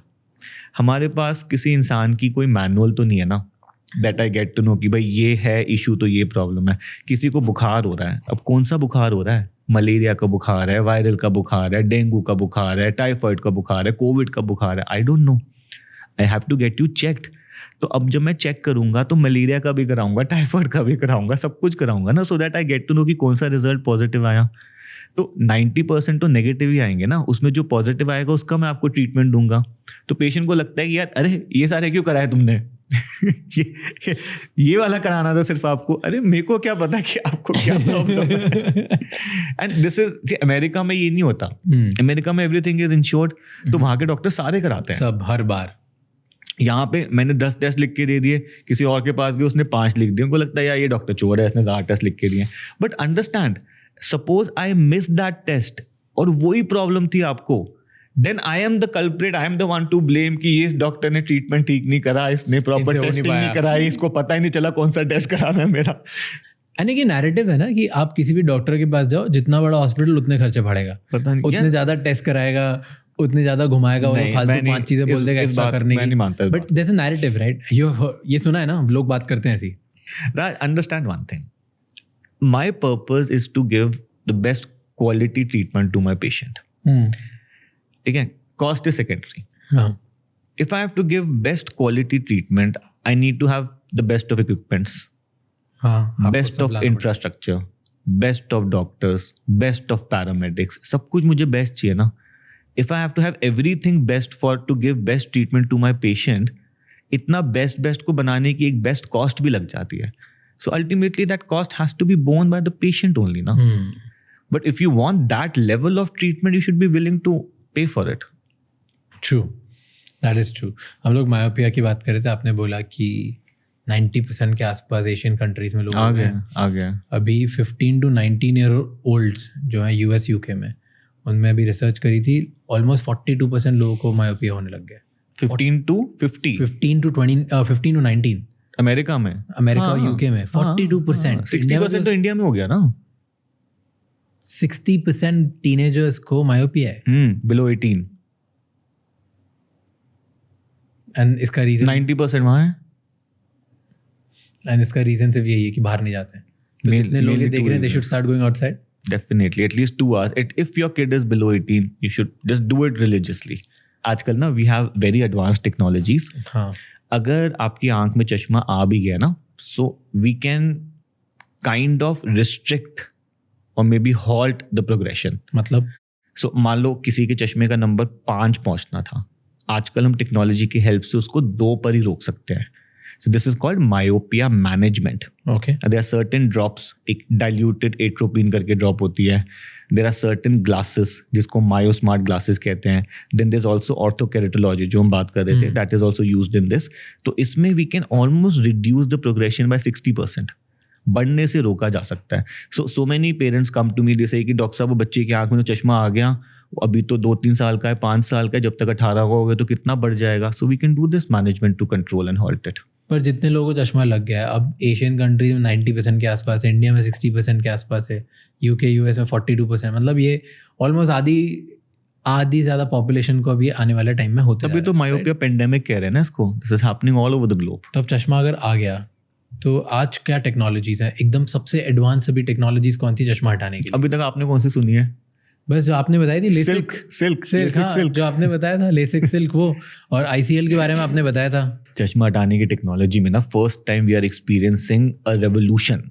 हमारे पास किसी इंसान की कोई मैनुअल तो नहीं है ना, that I get to know कि भाई ये है इशू तो ये प्रॉब्लम है. किसी को बुखार हो रहा है, अब कौन सा बुखार हो रहा है, मलेरिया का बुखार है, वायरल का बुखार है, डेंगू का बुखार है, टाइफाइड का बुखार है, कोविड का बुखार है, I don't know. I have to get you checked. तो अब जब मैं चेक करूंगा तो मलेरिया का भी कराऊंगा, टाइफाइड का भी कराऊंगा, सब कुछ कराऊंगा ना, so that I get to know कि कौन सा रिजल्ट पॉजिटिव आया. तो 90% तो नेगेटिव ही आएंगे ना, उसमें जो पॉजिटिव आएगा उसका मैं आपको ट्रीटमेंट दूंगा. तो पेशेंट को लगता है कि यार अरे ये सारे क्यों कराए तुमने, ये वाला कराना था सिर्फ आपको. अरे मेरे को क्या पता कि आपको क्या प्रॉब्लम है. एंड दिस इज, अमेरिका में ये नहीं होता. अमेरिका में एवरीथिंग इज इंश्योर्ड, तो वहां के डॉक्टर सारे कराते हैं सब हर बार. यहाँ पे मैंने 10 टेस्ट लिख के दे दिए, किसी और के पास गए उसने 5 लिख दिए, उनको लगता है यार ये डॉक्टर चोर है, इसने ज़्यादा टेस्ट लिख के दिए. But understand, suppose I miss that test और वही प्रॉब्लम थी आपको, then I am the culprit, I am the one to blame कि ये डॉक्टर ने ट्रीटमेंट ठीक नहीं करा, इसने प्रॉपर टेस्टिंग नहीं कराई, इसको पता ही नहीं चला कौन सा टेस्ट कराना है मेरा. यानी कि नैरेटिव है ना कि आप किसी भी डॉक्टर के पास जाओ, जितना बड़ा हॉस्पिटल उतने खर्चे पड़ेगा, पता नहीं उतने ज्यादा टेस्ट कराएगा, उतने ज्यादा घुमाएगा, और फालतू 5 चीजें बोल देगा एक्स्ट्रा करने की. But there is a narrative, right? ये सुना है ना, लोग बात करते हैं ऐसी. Understand one thing, my purpose is to give the best quality treatment to my patient. ठीक है, cost is secondary. If I have to give best quality treatment, I need to have the best of equipments, best of infrastructure, best of doctors, best of paramedics, सब कुछ मुझे बेस्ट चाहिए ना. If I have to have everything best for to give best treatment to my patient, इतना बेस्ट को बनाने की एक बेस्ट कॉस्ट भी लग जाती है. So ultimately that cost has to be borne by the patient only, ना. But if you want that level of treatment, you should be willing to pay for it. True, that is true. हम लोग मायोपिया की बात कर रहे थे, आपने बोला कि 90% के आसपास एशियन कंट्रीज में लोग आ हो गए गया हैं। आ गया। अभी 15 to 19 ईयर ओल्ड्स जो हैं US UK में, उनमें अभी रिसर्च करी थी, ऑलमोस्ट 42% लोगों को मायोपिया होने लग गया। 15 to 50 15 to 19 अमेरिका में, अमेरिका और हाँ, यूके में 42%। 60% तो इंडिया में हो गया ना। 60% टीनेजर्स को मायोपिया है, बिलो 18। एंड इसका रीजन 90% वहाँ है। एंड इसका रीजन सिर्फ यही है कि बाहर नहीं जाते हैं। तो Main- जितने लोग ये mainly देख two रहे हैं, they should reasons. Start going outside. Definitely, at least 2 hours. If your kid is below 18, you should just do it religiously. आजकल ना we have very advanced technologies. हाँ, अगर आपकी आंख में चश्मा आ भी गया ना, so we can kind of restrict or maybe halt the progression. मतलब So मान लो किसी के चश्मे का नंबर 5 पहुंचना था, आजकल हम टेक्नोलॉजी की हेल्प से उसको 2 पर ही रोक सकते हैं. So this is called myopia management. Okay, There are certain drops, एक diluted atropine करके drop होती है. There are certain glasses जिसको myosmart glasses कहते हैं. Then there's also orthokeratology जो हम बात कर रहे थे, that is also used in this. तो इसमें we can almost reduce the progression by 60%. बढ़ने से रोका जा सकता है. So many parents come to me, they say कि डॉक्टर साहब बच्चे की आंख में तो चश्मा आ गया, अभी तो 2-3 साल का है, 5 साल का है, जब तक 18 का होगा तो कितना बढ़ जाएगा. So we can do this management to control and halt it. पर जितने लोगों को चश्मा लग गया है, अब एशियन कंट्रीज में 90% के आसपास है, इंडिया में 60% के आसपास है, यूके यूएस में 42%, मतलब ये ऑलमोस्ट आधी ज़्यादा पॉपुलेशन को अभी आने वाले टाइम में होता है. अभी तो मायोपिया पेंडेमिक कह रहे हैं ना इसको. This is happening all over the globe. तो अब चश्मा अगर आ गया तो आज क्या टेक्नोलॉजीज है, एकदम सबसे एडवांस अभी टेक्नोलॉजीज कौन सी चश्मा हटाने की? अभी तक आपने कौन सी सुनी है? बस जो आपने बताई थी लेसिक, सिल्क हाँ, जो आपने बताया था लेसिक सिल्क वो, और ICL के बारे में आपने बताया था. चश्मा हटाने की टेक्नोलॉजी में ना first time we are experiencing a revolution.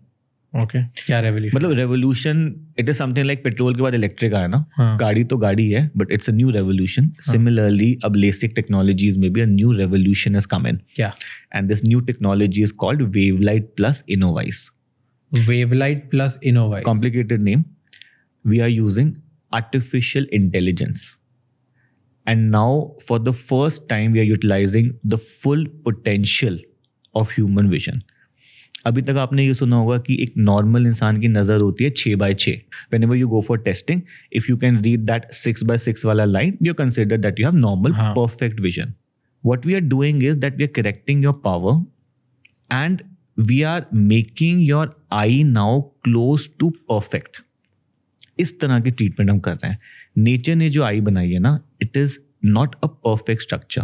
Okay, क्या रेवोल्यूशन? मतलब revolution, it is something like petrol के बाद इलेक्ट्रिक आया ना. हाँ. गाड़ी तो गाड़ी है, but it's a new revolution. Similarly अब लेसिक टेक्नोलॉजीज में भी a new revolution has come in, क्या? And this new technology is called WaveLight plus InnovEyes. WaveLight plus InnovEyes. Complicated name. We are using artificial intelligence, and now for the first time we are utilizing the full potential of human vision. अभी तक आपने ये सुना होगा कि एक नॉर्मल इंसान की नज़र होती है 6x6. Whenever you go for testing, if you can read that 6x6 वाला line, you consider that you have normal हाँ. perfect vision. What we are doing is that we are correcting your power and we are making your eye now close to perfect. इस तरह की ट्रीटमेंट हम कर रहे हैं. नेचर ने जो आई बनाई है ना, it is not a perfect structure.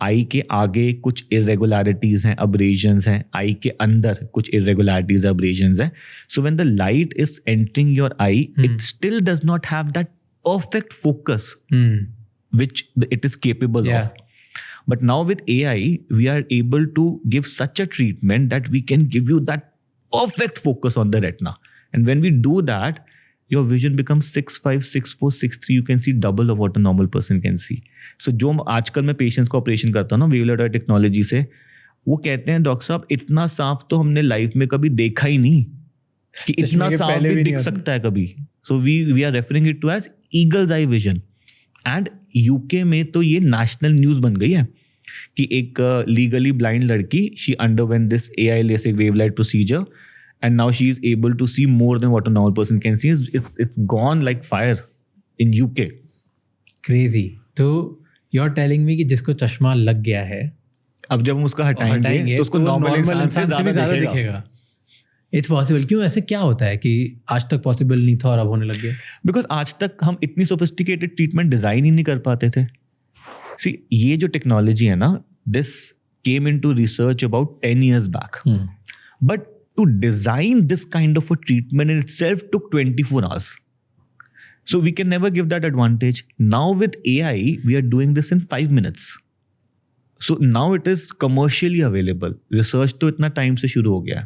Eye के आगे कुछ इरेगुलरिटीज हैं, अब्रेजन्स हैं. आई के अंदर कुछ इरेगुलरिटीज, अब्रेजन्स हैं. So when the light is entering your I, it still does not have that perfect focus which it is capable Yeah. of. But now with AI, we are able to give such a treatment that we can give you that perfect focus on the retina. And when we do that, your vision becomes 6.5, 6.4, 6.3. You can see double of what a normal person can see. So जो आजकल मैं पेशेंट्स का ऑपरेशन करता हूँ ना वेवलाइट टेक्नोलॉजी से, वो कहते हैं डॉक्टर साहब इतना साफ तो हमने लाइफ में कभी देखा ही नहीं कि इतना के साफ पहले भी भी दिख नहीं सकता है कभी. So we are referring it to as eagles eye vision. And UK में तो ये नेशनल न्यूज़ बन गई है कि एक लीगली ब्लाइंड लड़की, she underwent this AI LASIK wavelite procedure and now she is able to see more than what a normal person can see. It's gone like fire in UK. Crazy. तो यू आर टेलिंग मी कि जिसको चश्मा लग गया है, अब जब हम उसका हटाएंगे तो उसको वो नॉर्मल normal इंसान से भी ज़्यादा दिखेगा. It's possible. क्यों, ऐसे क्या होता है कि आज तक पॉसिबल नहीं था और अब होने लग गया? बिकॉज आज तक हम इतनी सोफिस्टिकेटेड ट्रीटमेंट डिजाइन ही नहीं कर पाते थे. सी ये जो टेक्नोलॉजी है ना, this came into research about 10 years back. But to design this kind of a treatment in itself took 24 hours. So we can never give that advantage. Now with AI, we are doing this in 5 minutes. So now it is commercially available. Research तो इतना time से शुरू हो गया.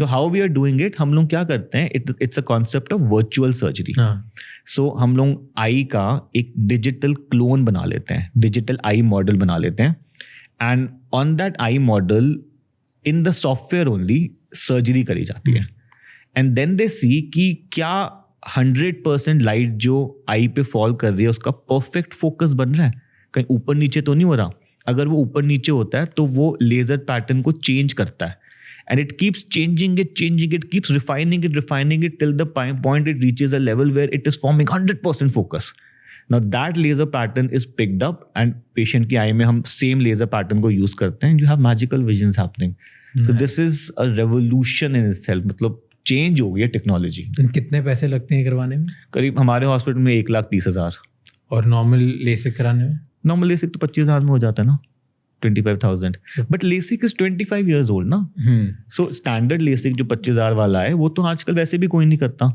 So how we are doing it? हम लोग क्या करते हैं? It's a concept of virtual surgery. So हम लोग आई का एक digital clone बना लेते हैं, digital eye model बना लेते हैं, and on that eye model, in the software only, surgery करी जाती है. And then they see कि क्या 100% लाइट जो आई पे फॉल कर रही है उसका परफेक्ट फोकस बन रहा है, कहीं ऊपर नीचे तो नहीं हो रहा. अगर वो ऊपर नीचे होता है तो वो लेजर पैटर्न को चेंज करता है, and it keeps changing it, keeps refining it till the point it reaches a level where it is forming 100% focus. Now that laser pattern is picked up and patient की eye में हम same laser pattern को use करते हैं and you have magical visions happening. So this is a revolution in itself. मतलब change हो गई है टेक्नोलॉजी. कितने पैसे लगते हैं करवाने में? करीब हमारे हॉस्पिटल में 1,30,000. और नॉर्मल लेसिक कराने में? नॉर्मल लेसिक तो 25,000 में हो जाता है ना, 25,000. But LASIK is 25 years old ना. सो स्टैंडर्ड लेसिक जो 25,000 वाला है वो तो आजकल वैसे भी कोई नहीं करता.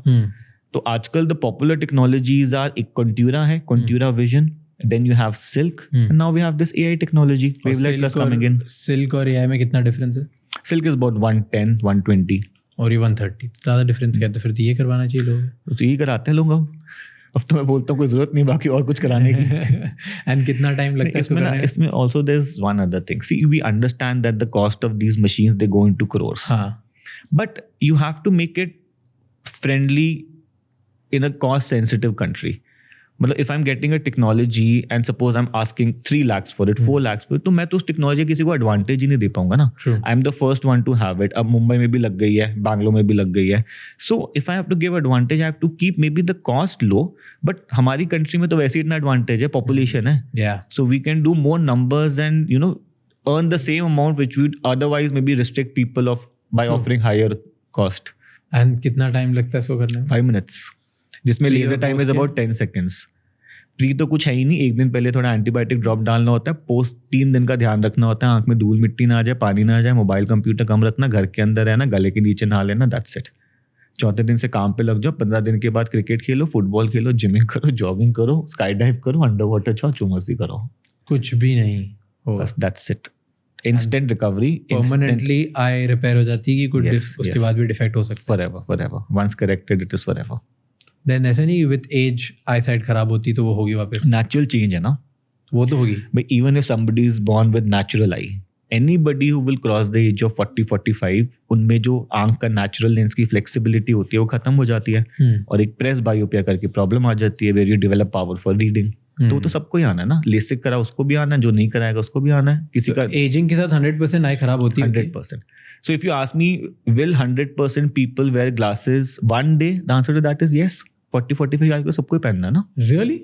तो आजकल द पॉपुलर टेक्नोलॉजीज आर, एक कंट्यूरा है, Contoura Vision, then you have SILK, and now we have this AI technology, WaveLight plus coming in. SILK और एआई में कितना डिफरेंस है? सिल्क इज अबाउट 110, 120 और ये 130. ज़्यादा डिफरेंस क्या है? तो फिर तो ये करवाना चाहिए लोग. तो यही कराते हैं लोग. अब तो मैं बोलता हूँ कोई जरूरत नहीं बाकी और कुछ कराने की. एंड कितना टाइम लगता है इसको करने में? इसमें also there's one other thing. See, we understand that the cost of these machines, they go into crores. But you have to make it friendly in a cost sensitive country. मतलब if I'm getting a technology and suppose I'm asking 3 lakhs for it, 4 lakhs for it, तो मैं तो उस टेक्नोलॉजी किसी को एडवांटेज ही नहीं दे पाऊंगा ना. I'm the first one to have it. अब मुंबई में भी लग गई है, बैंगलोर में भी लग गई है. So if I have to give advantage, I have to keep maybe the cost low. But हमारी कंट्री में तो वैसे ही इतना एडवांटेज है, पॉपुलेशन है. So we can do more numbers and earn the same amount which would otherwise maybe restrict people by offering higher cost. And कितना टाइम लगता है इसको करने में? 5 minutes. जिसमें leisure time is about 10 seconds. Pre तो कुछ है ही नहीं, एक दिन पहले थोड़ा एंटीबायोटिक ड्रॉप डालना होता है, पोस्ट 3 दिन का ध्यान रखना होता है, आंख में धूल मिट्टी ना आ जाए, पानी ना आ जाए, मोबाइल कंप्यूटर कम रखना, घर के अंदर रहना, गले के नीचे नहा लेना, दैट्स इट. 4थे दिन से काम पे लग जाओ, 15 दिन के बाद क्रिकेट खेलो, फुटबॉल खेलो, जिमिंग करो, जॉगिंग करो, स्काई डाइव करो, अंडर वाटर जाओ, चुमस्ती करो, कुछ भी नहीं हो. बस that's it. Instant recovery, permanently I repair हो जाती है कि उसके बाद भी डिफेक्ट हो सकता है. forever. Once corrected, it is forever. Then ऐसा नहीं विद एज आई साइट खराब होती तो वो होगी वापस? नेचुरल चेंज है ना, वो तो होगी. But even if somebody is born with natural eye, anybody who will cross the age of 40-45, उनमें जो आंख का नेचुरल लेंस की फ्लेक्सिबिलिटी होती है वो खत्म हो जाती है, और एक प्रेस बायोपिया करके प्रॉब्लम आ जाती है where you develop power for reading. तो वो तो सबको ही आना है ना. लेसिक करा उसको भी आना है, जो नहीं कराएगा उसको भी आना है. किसी का एजिंग के साथ 100% आई खराब होती है. 100%. So if you ask me, will 100% people wear glasses one day? The answer to that is yes. 40-45 आजकल सबको ही पहनना है ना. रियली?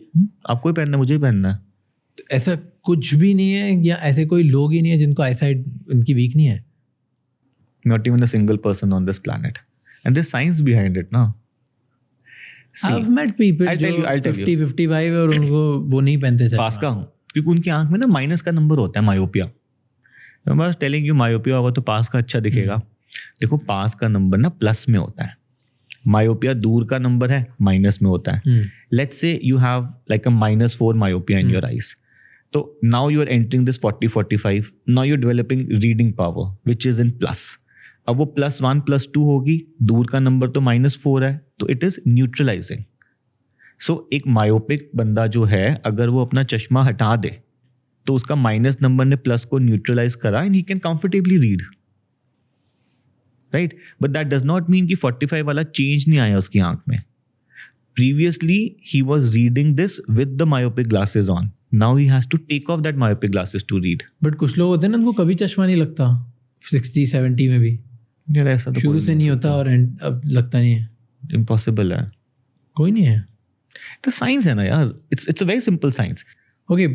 आपको ही पहनना है, मुझे ही पहनना है. तो ऐसा कुछ भी नहीं है, या ऐसे कोई लोग ही नहीं है जिनको आई साइट उनकी वीक नहीं है? Not even a single person on this planet. And there's science behind it ना. I've met people I'll tell जो you. 50-55 और उनको वो नहीं पहनते चश्मा. पास का हूँ, क्योंकि उनकी आंख में ना माइनस का नंबर होता है, मायोपिया. मैं बस टेलिंग यू, मायोपिया होगा तो पास का अच्छा दिखेगा. देखो पास का नंबर ना प्लस में होता है, मायोपिया दूर का नंबर है, माइनस में होता है. Let's say you have like a -4 myopia in your eyes. तो now you are entering this 40-45, now you are developing reading power which is in plus. अब वो +1 +2 होगी, दूर का नंबर तो -4 है, तो इट इज न्यूट्रलाइजिंग. सो एक मायोपिक बंदा जो है, अगर वो अपना चश्मा हटा दे तो उसका माइनस नंबर ने प्लस को न्यूट्रलाइज करा and he can comfortably read, right. But that does not mean कि 45 वाला चेंज नहीं आया उसकी आंख में. Previously he was reading this with the myopic glasses on, now he has to take off that myopic glasses to read. But कुछ लोग होते हैं ना उनको कभी चश्मा नहीं लगता, 60-70 में भी. यार ऐसा तो शुरू से नहीं होता और अब लगता नहीं है. इम्पॉसिबल है, कोई नहीं है. तो साइंस है ना यार, it's a very simple science. Okay,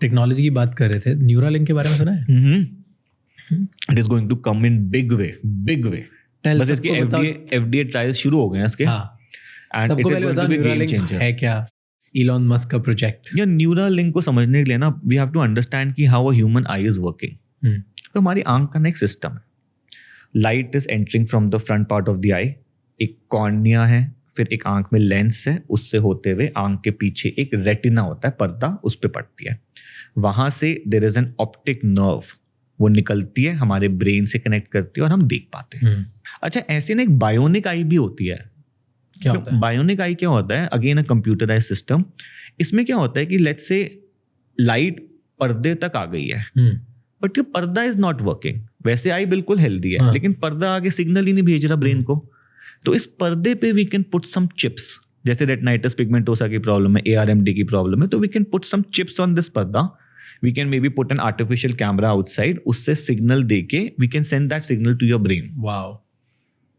technology की बात कर रहे थे, न्यूरालिंक के बारे में सुना है? It is going to come in big way. बस इसके FDA ट्रायल्स शुरू हो गए हैं इसके. एंड सबको पहले बताओ न्यूरालिंक है क्या? इलॉन मस्क का प्रोजेक्ट. यार न्यूरालिंक को समझने के लिए ना वी हैव टू अंडरस्टैंड कि how a human eye is working. तो हमारी आंख का ना एक सिस्टम है. Light is entering from the front part of the eye, एक कॉर्निया है, फिर एक आंख में लेंस है, उससे होते हुए आंख के पीछे एक रेटिना होता है, पर्दा, उस पर पड़ती है. वहां से there is an optic nerve, वो निकलती है, हमारे ब्रेन से कनेक्ट करती है और हम देख पाते हैं. अच्छा, ऐसे ना एक बायोनिक आई भी होती है. क्या होता है बायोनिक आई? क्या होता है? Again a computerise system. इसमें क्या होता है कि लेट्स से लाइट पर्दे तक आ गई है, बट ये पर्दा इज नॉट वर्किंग. वैसे आई बिल्कुल हेल्दी है, लेकिन पर्दा आगे सिग्नल ही नहीं भेज रहा ब्रेन को. तो इस पर्दे पे we can put some chips. जैसे रेटिनाइटिस पिगमेंटोसा की प्रॉब्लम है, ARMD की प्रॉब्लम है, तो we can put some chips on this पर्दा we can may be put an artificial camera outside, उससे सिग्नल देके we can send that signal to your brain. Wow,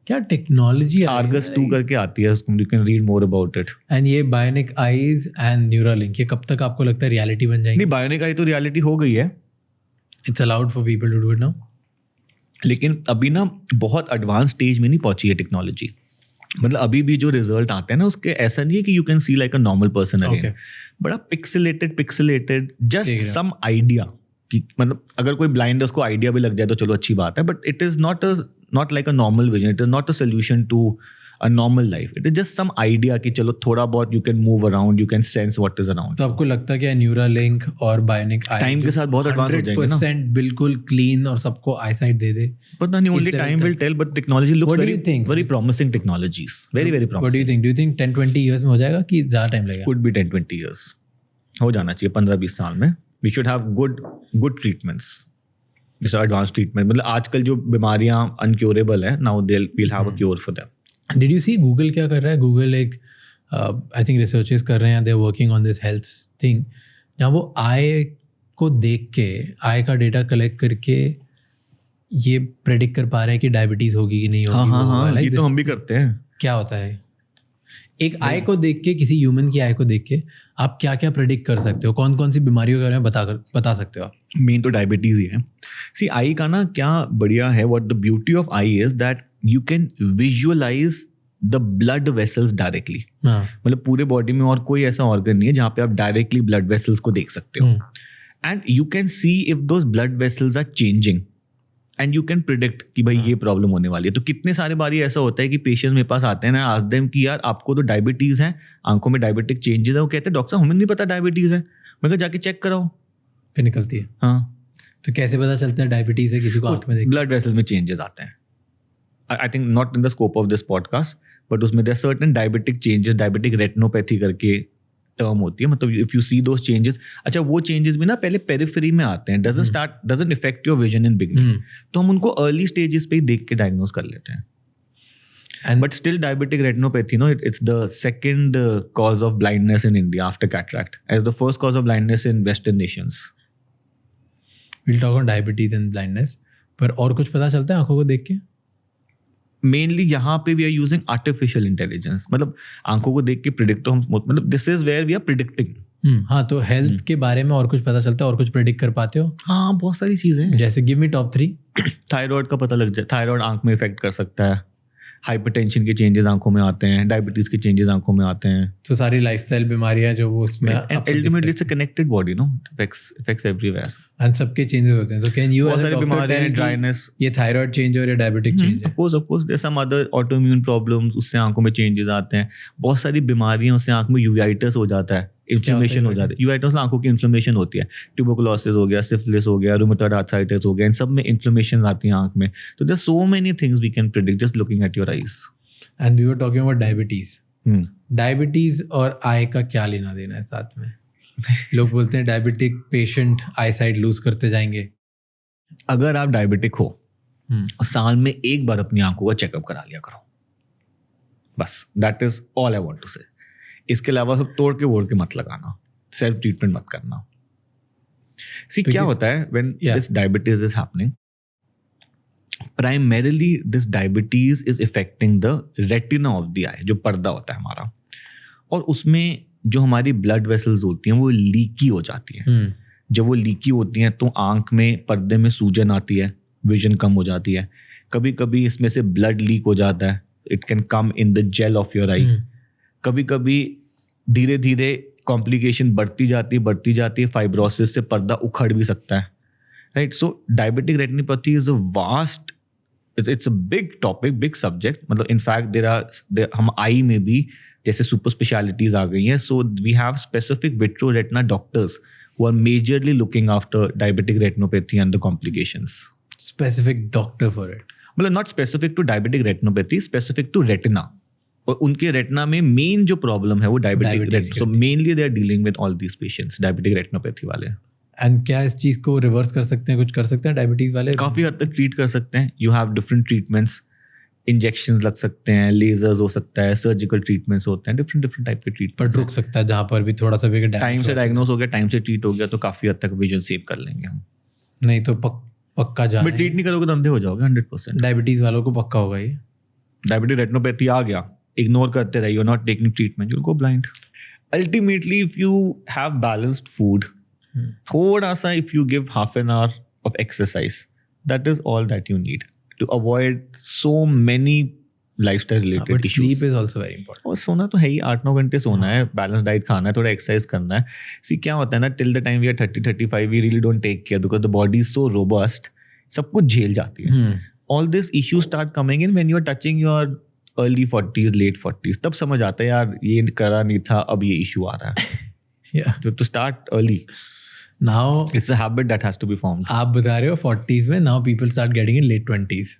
क्या टेक्नोलॉजी आर्गस 2 करके आती है, you can read more about it. And ये बायोनिक आईज एंड न्यूरालिंक, ये कब तक आपको लगता है रियलिटी बन जाएगी? नहीं, बायोनिक आई तो रियलिटी हो गई है, it's allowed for people to do it now, लेकिन अभी ना बहुत एडवांस स्टेज में नहीं पहुंची है टेक्नोलॉजी. मतलब अभी भी जो रिजल्ट आते हैं ना उसके ऐसा नहीं है कि you can C like a normal person again, बड़ा पिक्सेलेटेड जस्ट सम आइडिया कि मतलब अगर कोई ब्लाइंड है उसको आइडिया भी लग जाए तो चलो अच्छी बात है, but it is not like a normal vision, it is not a solution to a normal life, it is just some idea कि चलो थोड़ा बहुत you can move around, you can sense what is around. तो आपको लगता है कि न्यूरालिंक और बायोनिक आई टाइम के साथ बहुत एडवांस हो जाएंगे ना, 100% बिल्कुल क्लीन और सबको आईसाइट दे दे? पता नहीं, only time will tell, but technology looks very promising technologies, very promising. What do you think? Do you think 10-20 years में हो जाएगा कि ज़्यादा टाइम लगेगा? Could be 10-20 years, हो जाना चाहिए 15-20 साल में. We should have good treatments, जैसे advanced treatment. मतलब आजकल जो बीमारियां uncurable है, now we'll have a cure for them. Did you see Google क्या कर रहा है? Google एक I think researchers कर रहे हैं, they're working on this health thing, जहाँ वो आय को देख के, आय का डेटा कलेक्ट करके ये प्रेडिक्ट कर पा रहे हैं कि डायबिटीज होगी कि नहीं होगी. हाँ, ये तो हम भी करते हैं. क्या होता है? एक आय को देख के, किसी ह्यूमन की आय को देख के आप क्या क्या प्रेडिक्ट कर सकते हो, कौन कौन सी बीमारियों के बारे में बता सकते हो आप? मेन तो डायबिटीज ही है. सी आई का ना क्या बढ़िया है, what the beauty of eye is that you can visualise the blood vessels directly. मतलब पूरे बॉडी में और कोई ऐसा ऑर्गन नहीं है जहाँ पे आप डायरेक्टली ब्लड वेसल्स को देख सकते हो. And you can see if those blood vessels are changing and you can predict कि भाई ये प्रॉब्लम होने वाली है. तो कितने सारे बारी ऐसा होता है कि पेशेंट्स मेरे पास आते हैं ना, आस्क देम कि यार आपको तो डायबिटीज है, आंखों में डायबिटिक चेंजेस है. वो कहते हैं डॉक्टर साहब हमें नहीं पता डायबिटीज है. मैं कहा जाके चेक कराओ, फिर निकलती है. हाँ, तो कैसे पता चलता है डायबिटीज है किसी को आंख में देख? ब्लड वेसल्स में चेंजेस आते हैं. I think not in the scope of this podcast, but उसमें there certain diabetic changes, diabetic retinopathy करके टर्म होती है. मतलब if you see those changes, अच्छा वो चेंजेस भी ना पहले पेरिफेरी में आते हैं, doesn't effect your vision in beginning. तो हम उनको अर्ली स्टेजेस पे ही देख के डायग्नोज कर लेते हैं. But still diabetic retinopathy, no, it's the second cause of blindness in India after cataract, as the first cause of blindness in western nations. Will talk on diabetes and blindness, पर और कुछ पता चलता है आंखों को देख के? मेनली यहाँ पे we are using artificial intelligence. मतलब आंखों को देख के प्रिडिक्ट, तो हम मतलब this is where we are predicting. हाँ, तो हेल्थ के बारे में और कुछ पता चलता है, और कुछ प्रिडिक्ट कर पाते हो? हाँ, बहुत सारी चीजें हैं. जैसे गिव मी टॉप 3. थायराइड का पता लग जाए, थायराइड आंख में इफेक्ट कर सकता है. हाइपरटेंशन के चेंजेस आंखों में आते हैं, डायबिटीज के चेंजेस आंखों में आते हैं. तो सारी लाइफस्टाइल बीमारियां जो वो उसमें ultimately it's a connected body, no, effects everywhere. And सबके चेंजेस होते हैं. तो कैन यू बहुत सारी बीमारियां हैं, ड्राइनेस, ये थायराइड चेंज और ये डायबिटिक चेंज है? Of course there some other autoimmune problems, उससे आंखों में चेंजेस आते हैं. बहुत सारी बीमारियां, उससे आंख में यूवाइटिस हो जाता है, इन्फ्लेमेशन हो जाती है. यूवाइटिस आंखों की इन्फ्लेमेशन होती है. ट्यूबरकुलोसिस हो गया, सिफिलिस हो गया, रूमेटॉइड आर्थराइटिस हो गया, इन सब में इन्फ्लेमेशन आती है आंख में. तो there so many things we can predict just looking at your eyes. And we were talking about diabetes. Diabetes और आई का क्या लेना देना है साथ में? लोग बोलते हैं डायबिटिक पेशेंट आई साइट लूज करते जाएंगे. अगर आप डायबिटिक हो, साल में एक बार अपनी आंखों का चेकअप करा लिया करो, बस. That is all I want to say. इसके अलावा सब तोड़ के मत लगाना, सेल्फ ट्रीटमेंट मत करना. सी क्या होता है when this diabetes is happening, primarily this diabetes is affecting the retina of the eye, जो पर्दा होता है हमारा, और उसमें जो हमारी ब्लड वेसल्स होती हैं वो लीकी हो जाती हैं. जब वो लीकी होती हैं तो आंख में पर्दे में सूजन आती है, विजन कम हो जाती है. कभी कभी इसमें से ब्लड लीक हो जाता है, it can come in the gel of your eye. कभी कभी धीरे धीरे कॉम्प्लिकेशन बढ़ती जाती है, फाइब्रोसिस से पर्दा उखड़ भी सकता है. Right, so diabetic retinopathy is a vast, it's a big topic, big subject. मतलब इनफैक्ट हम आई में भी जैसे सुपर स्पेशलिटीज आ गई हैं. So we have specific vitreo retina doctors who are majorly looking after diabetic retinopathy and the complications. Specific doctor for it? मतलब not specific to diabetic retinopathy, specific to retina. और उनके रेटिना में मेन जो प्रॉब्लम है वो diabetic retina. So mainly they are dealing with all these patients, diabetic retinopathy वाले. एंड क्या इस चीज़ को रिवर्स कर सकते हैं, कुछ कर सकते हैं डायबिटीज़ वाले? काफ़ी हद तक ट्रीट कर सकते हैं. You have different treatments. Injections लग सकते हैं, लेजर्स हो सकता है, सर्जिकल ट्रीटमेंट्स होते हैं, डिफरेंट टाइप के पर ट्रीटमेंट रुक सकता है जहाँ पर भी थोड़ा सा भी टाइम से डायग्नोस हो गया, टाइम से ट्रीट हो गया तो काफी हद तक विजन सेव कर लेंगे हम। नहीं तो पक्का जाना बट ट्रीट नहीं करोगे तो अंधे हो जाओगे 100%। डायबिटीज वालों को पक्का होगा ये। डायबिटिक रेटिनोपैथी आ गया, इग्नोर करते रहिए, you are not taking treatment, you will go blind. Ultimately if you have balanced food, थोड़ा सा if you give half an hour of exercise, that is all that you need to avoid so many lifestyle related but issues. Sleep is also very important. और सोना तो है ही, 8-9 घंटे सोना है, बैलेंस डाइट खाना है, थोड़ा एक्सरसाइज करना है। सी क्या होता है ना, till the time we are 30-35 we really don't take care because the body is so robust, सब कुछ झेल जाती है। All this issues start coming in when you are touching your early 40s late 40s, तब समझ आता है यार ये करा नहीं था, अब ये इशू आ रहा है। Yeah. तो start early, now it's a habit that has to be formed. आप बता रहे हो 40s में, now people start getting in late 20s।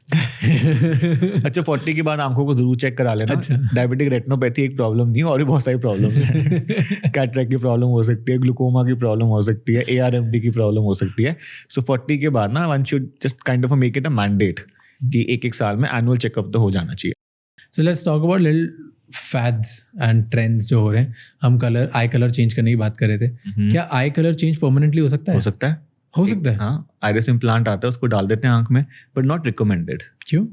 अच्छा 40 के बाद आंखों को जरूर चेक करा लेना। अच्छा। डायबिटिक रेटिनोपैथी एक प्रॉब्लम नहीं, और भी बहुत सारी प्रॉब्लम्स हैं। कैटरेक्ट की प्रॉब्लम हो सकती है, ग्लूकोमा की प्रॉब्लम हो सकती है, ARMD की प्रॉब्लम हो सकती है। सो 40 के बाद ना one should just kind of make it a mandate कि एक साल में एनुअल चेकअप तो हो जाना चाहिए। So let's talk about little fads and trends जो हो रहे हैं। हम आई कलर चेंज करने की बात कर रहे थे। क्या आई कलर चेंज परमानेंटली हो सकता है? हो सकता है, हो सकता है। हाँ, आइरिस इम्प्लांट आता है, उसको डाल देते हैं आंख में, बट नॉट रिकमेंडेड। क्यों?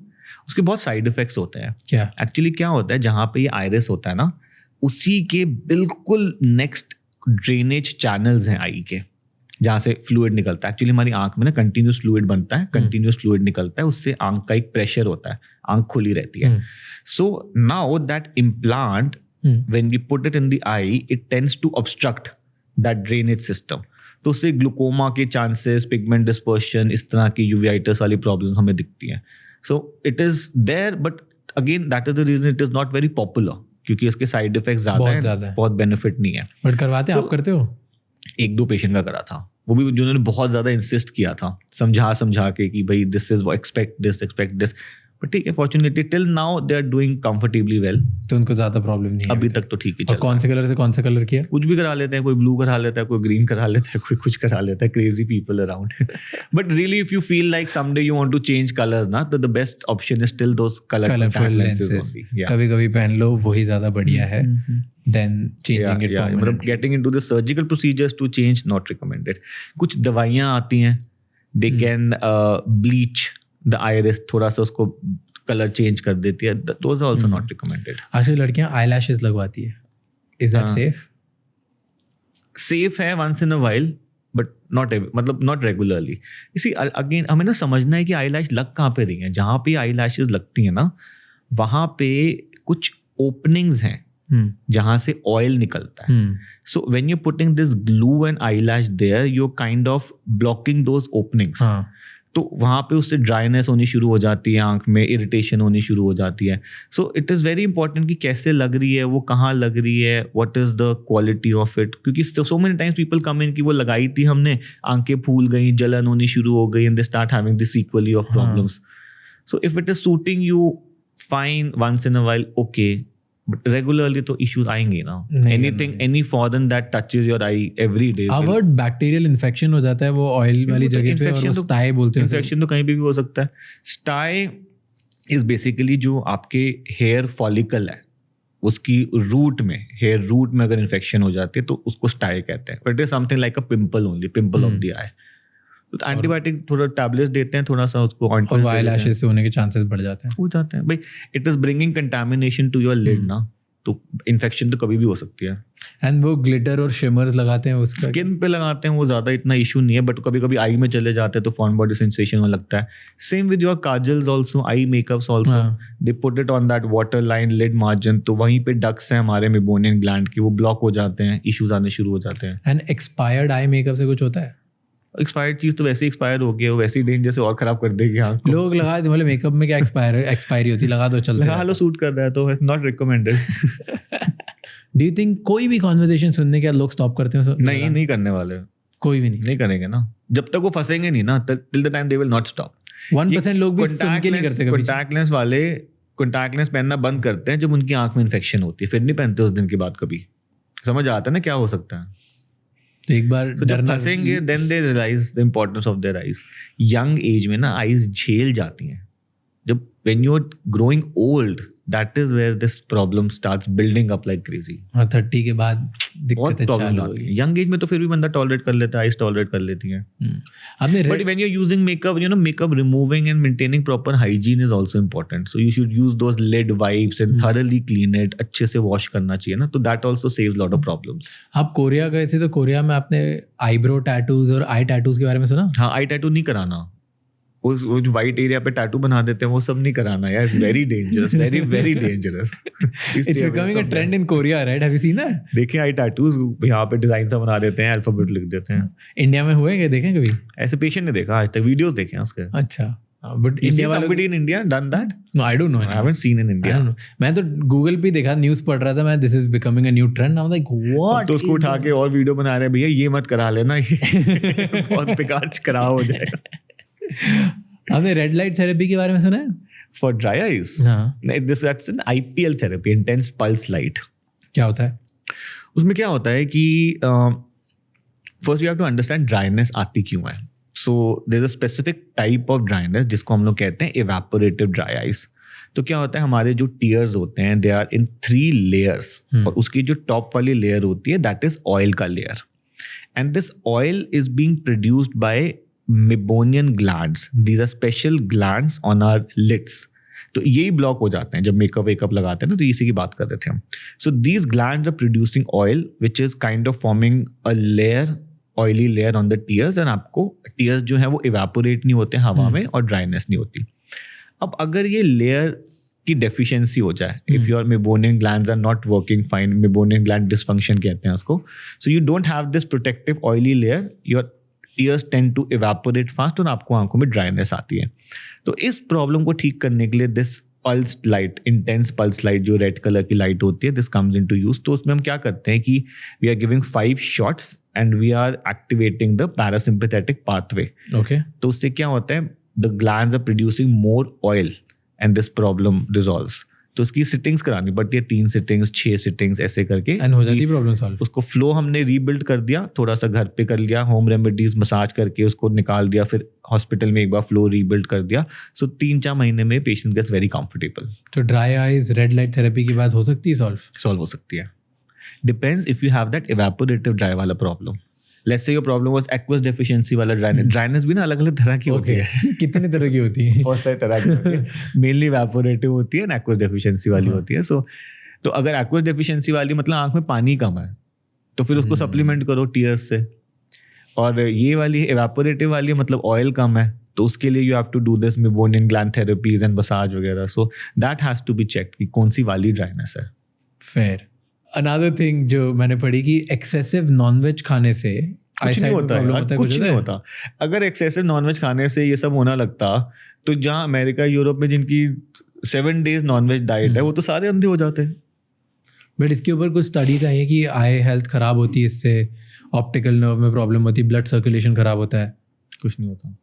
उसके बहुत साइड इफेक्ट्स होते हैं। क्या एक्चुअली क्या होता है, जहाँ पे ये आइरिस होता है ना, उसी के बिल्कुल नेक्स्ट ड्रेनेज चैनल्स हैं आई के, जहाँ से फ्लूइड निकलता है। एक्चुअली हमारी आंख में ना कंटिन्यूस फ्लूइड बनता है, कंटिन्यूस फ्लूइड निकलता है, उससे आंख का एक प्रेशर होता है, आंख खुली रहती है। So now that implant when we put it in the eye, it tends to obstruct that drainage system. तो उससे ग्लूकोमा के चांसेस, पिगमेंट डिस्पर्शन, इस तरह की यूवियाइटिस वाली प्रॉब्लम्स हमें दिखती हैं। So it is there, but again that is the reason it is not very popular, क्योंकि इसके साइड इफेक्ट ज्यादा है, बहुत बेनिफिट नहीं है। बट करवाते आप करते हो? 1-2 पेशेंट का करा था, वो भी जिन्होंने बहुत ज्यादा इंसिस्ट किया था, समझा के कि भाई this is expect this, but ठीक है, fortunately till now they are doing comfortably well, तो उनको ज्यादा प्रॉब्लम नहीं है अभी तक तो ठीक ही चल और कौन से कलर से कौन सा कलर किया? कुछ भी करा लेते हैं, कोई ब्लू करा लेता है, कोई ग्रीन करा लेता है, कोई कुछ करा लेता है, crazy people around. But really if you feel like someday you want to change colours ना, तो the best option is still those colourful lenses. कभी कभी पहन लो, वही ज्यादा बढ़िया है देन चेंजिंग इट परमानेंटली। मतलब getting into the surgical procedures to change not recommended. कुछ दवाइयां आती हैं, they can bleach the iris, थोड़ा सा उसको कलर चेंज कर देती है, those are also not recommended. आजकल लड़कियां आईलैशेस लगवाती है, इज दैट सेफ? सेफ है once in a while, but not regularly. इसी अगेन हमें ना समझना है कि आईलैश लग कहाँ पे रही है। जहाँ पे आईलैशेस लगती हैं ना, वहाँ पे कुछ ओपनिंग्स हैं जहाँ से ऑयल निकलता है। So when you putting this glue and eyelash there, you kind of blocking those openings. तो वहाँ पे उससे ड्राइनेस होनी शुरू हो जाती है, आंख में इरिटेशन होनी शुरू हो जाती है। So it is very important कि कैसे लग रही है, वो कहाँ लग रही है, what is the quality of it, क्योंकि so many times people come in कि वो लगाई थी हमने, आंखें फूल गई, जलन होनी शुरू हो गई, and they start having this equally of problems. So if it is suiting you fine once in a while, okay, but regularly तो इश्यूज आएंगे ना। Anything, any foreign that touches your eye every day, अवर्ड बैक्टीरियल इन्फेक्शन हो जाता है वो ऑयल वाली जगह पे, और वो स्टाई बोलते हैं। इन्फेक्शन तो कहीं भी हो सकता है। स्टाई इज बेसिकली जो आपके हेयर फॉलिकल है, उसकी रूट में, हेयर रूट में अगर इन्फेक्शन हो जाती है तो उसको स्टाई कहते हैं। But it is something like a pimple only, pimple of the eye. तो एंटीबायोटिक थोड़ा टैबलेट्स देते हैं, थोड़ा सा उसको और आईलैशेस से होने के चांसेस बढ़ जाते हैं। हो जाते हैं भाई, it is bringing contamination to your lid ना, तो इन्फेक्शन तो कभी भी हो सकती है। एंड वो ग्लिटर और शिमर्स लगाते हैं, उसका स्किन पे लगाते हैं, वो ज़्यादा इतना इशू नहीं है, बट कभी कभी आई में चले जाते हैं तो फॉर्न बॉडी सेंसेशन में लगता है। Same with your kajals also, eye makeups also, they put it on that water line lid margin, तो वहीं पे डक्स हैं हमारे मेबोनियन ग्लैंड की, वो ब्लॉक हो जाते हैं, इश्यूज आने शुरू हो जाते हैं। एंड एक्सपायर्ड आई मेकअप से कुछ होता है? एक्सपायर्ड चीज तो वैसे ही एक्सपायर हो गया, वो वैसे ही डेंजर से और खराब कर देगी आंख को। लोग लगा दे, मतलब मेकअप में क्या एक्सपायरी होती है, लगा दो चलते लगा लो, सूट कर रहा है तो not recommended. Do you think कोई भी कॉन्वर्सेशन सुनने के बाद लोग स्टॉप करते हैं? नहीं करने वाले, कोई भी नहीं करेंगे ना, जब तक वो फंसेंगे नहीं ना, till the time they will not stop. 1% लोग भी सुन के नहीं करते कभी। कॉन्टैक्ट लेंस वाले कॉन्टैक्ट लेंस पहनना बंद करते हैं जब उनकी आंख में इन्फेक्शन होती है, फिर नहीं पहनते उस दिन के बाद। कभी समझ आता है ना क्या हो सकता है। तो एक बार जब फंसेंगे then they realise the importance of their eyes. Young age में ना आईज झेल जाती हैं, जब when you're growing old, that is where this problem starts building up like crazy. हाँ 30 के बाद बहुत दिक्कतें प्रॉब्लम चालू आती होगी। है। यंग एज में तो फिर भी बंदा टॉलरेट कर लेता है, आइस टॉलरेट कर लेती है। आपने But when you're using makeup, makeup removing and maintaining proper hygiene is also important. So you should use those lead wipes and thoroughly clean it. अच्छे से wash करना चाहिए ना, तो that also saves lot of problems. आप कोरिया गए थे तो कोरिया में आपने आईब्रो टैटूज और आई टैटूज के बारे में सुना? हाँ, आई टैटू नहीं कराना, वो जो वाइट एरिया पे टैटू बना देते हैं वो सब नहीं कराना यार, it's very dangerous, very very dangerous. It's becoming a trend in Korea, right? Have you seen that? देखिए आई टैटूज यहाँ पे डिजाइन सा बना देते हैं, अल्फाबेट लिख देते हैं। इंडिया में हुए क्या, देखें कभी? ऐसे पेशेंट ने देखा आज तक, वीडियोस देखे हैं उसके। अच्छा, बट इंडिया वालों somebody in India done that? No I don't know, I haven't seen in India. मैं तो गूगल पे देखा, न्यूज़ पढ़ रहा था मैं, this is becoming a new trend. I am like what, तो उसको उठा के और वीडियो बना रहे हैं, भैया ये मत करा लेना, ये बहुत बेकार खराब हो जाएगा। आपने रेड लाइट थेरेपी के बारे में सुना है? For dry eyes, हाँ, that's an IPL therapy, intense pulse light. क्या होता है? उसमें क्या होता है कि first you have to understand dryness आती क्यों है। So there is a specific type of dryness जिसको हम लोग कहते हैं इवेपोरेटिव ड्राई आइज। तो क्या होता है, हमारे जो टीयर्स होते हैं दे आर इन 3 layers, और उसकी जो टॉप वाली लेयर होती है दैट इज ऑयल का layer, and this oil is being produced by meibomian glands. These are special glands on our lids. तो यही ब्लॉक हो जाते हैं जब मेकअप वेकअप लगाते हैं ना, तो इसी की बात कर रहे थे हम। So these glands are producing oil which is kind of forming a layer, oily layer on the tears, and आपको टीयर्स जो है वो इवेपोरेट नहीं होते हवा में और ड्राइनेस नहीं होती। अब अगर ये लेयर की डेफिशिएंसी हो जाए, if your meibomian glands are not working fine, meibomian gland dysfunction कहते हैं उसको, so you don't have this protective oily layer, your tears tend to evaporate fast और आपको आंखों में ड्राइनेस आती है। तो इस प्रॉब्लम को ठीक करने के लिए this pulse light, intense pulse light जो रेड कलर की लाइट होती है, दिस कम्स इनटू यूज। तो उसमें हम क्या करते हैं कि we are giving 5 shots and we are activating the parasympathetic pathway. Okay, तो उससे क्या होता है, the glands are producing more oil and this problem resolves. तो उसकी सिटिंग्स करानी पड़ती है, 3 sittings 6 sittings ऐसे करके, एंड हो जाती प्रॉब्लम सॉल्व। उसको फ्लो हमने रीबिल्ड कर दिया, थोड़ा सा घर पे कर लिया, होम रेमेडीज मसाज करके उसको निकाल दिया, फिर हॉस्पिटल में एक बार फ्लो रीबिल्ड कर दिया। सो 3-4 महीने में पेशेंट गेट्स वेरी कंफर्टेबल। तो dry eyes red light therapy की बात हो सकती है सॉल्व हो सकती है। Depends if you have that evaporative dry वाला problem. Let's say your problem was aqueous deficiency वाला ड्राइनेस। ड्राइनेस भी ना अलग-अलग तरह की होती है। कितने तरह की होती है? बहुत सारी तरह की होती है। मेनली इवेपोरेटिव होती है, एक्वस डेफिशिएंसी वाली होती है। सो तो अगर एक्वस डेफिशिएंसी वाली मतलब आंख में पानी कम है, तो फिर उसको सप्लीमेंट करो टीयर्स से। और ये वाली इवेपोरेटिव वाली मतलब ऑयल कम है, तो उसके लिए you have to do this meibomian gland therapies and massage वगैरह। So that has to be checked कि कौन सी वाली ड्राइनेस है। फेयर। अनदर थिंग जो मैंने पढ़ी कि एक्सेसिव नॉनवेज खाने से कुछ नहीं होता है, कुछ नहीं होता। अगर एक्सेसिव नॉनवेज खाने से ये सब होना लगता, तो जहाँ अमेरिका यूरोप में जिनकी 7 days नॉनवेज डाइट है, वो तो सारे अंधे हो जाते हैं। बट इसके ऊपर कुछ स्टडीज आई है कि आई हेल्थ खराब होती है इससे, ऑप्टिकल नर्व में प्रॉब्लम होती है, ब्लड सर्कुलेशन खराब होता है। कुछ नहीं होता,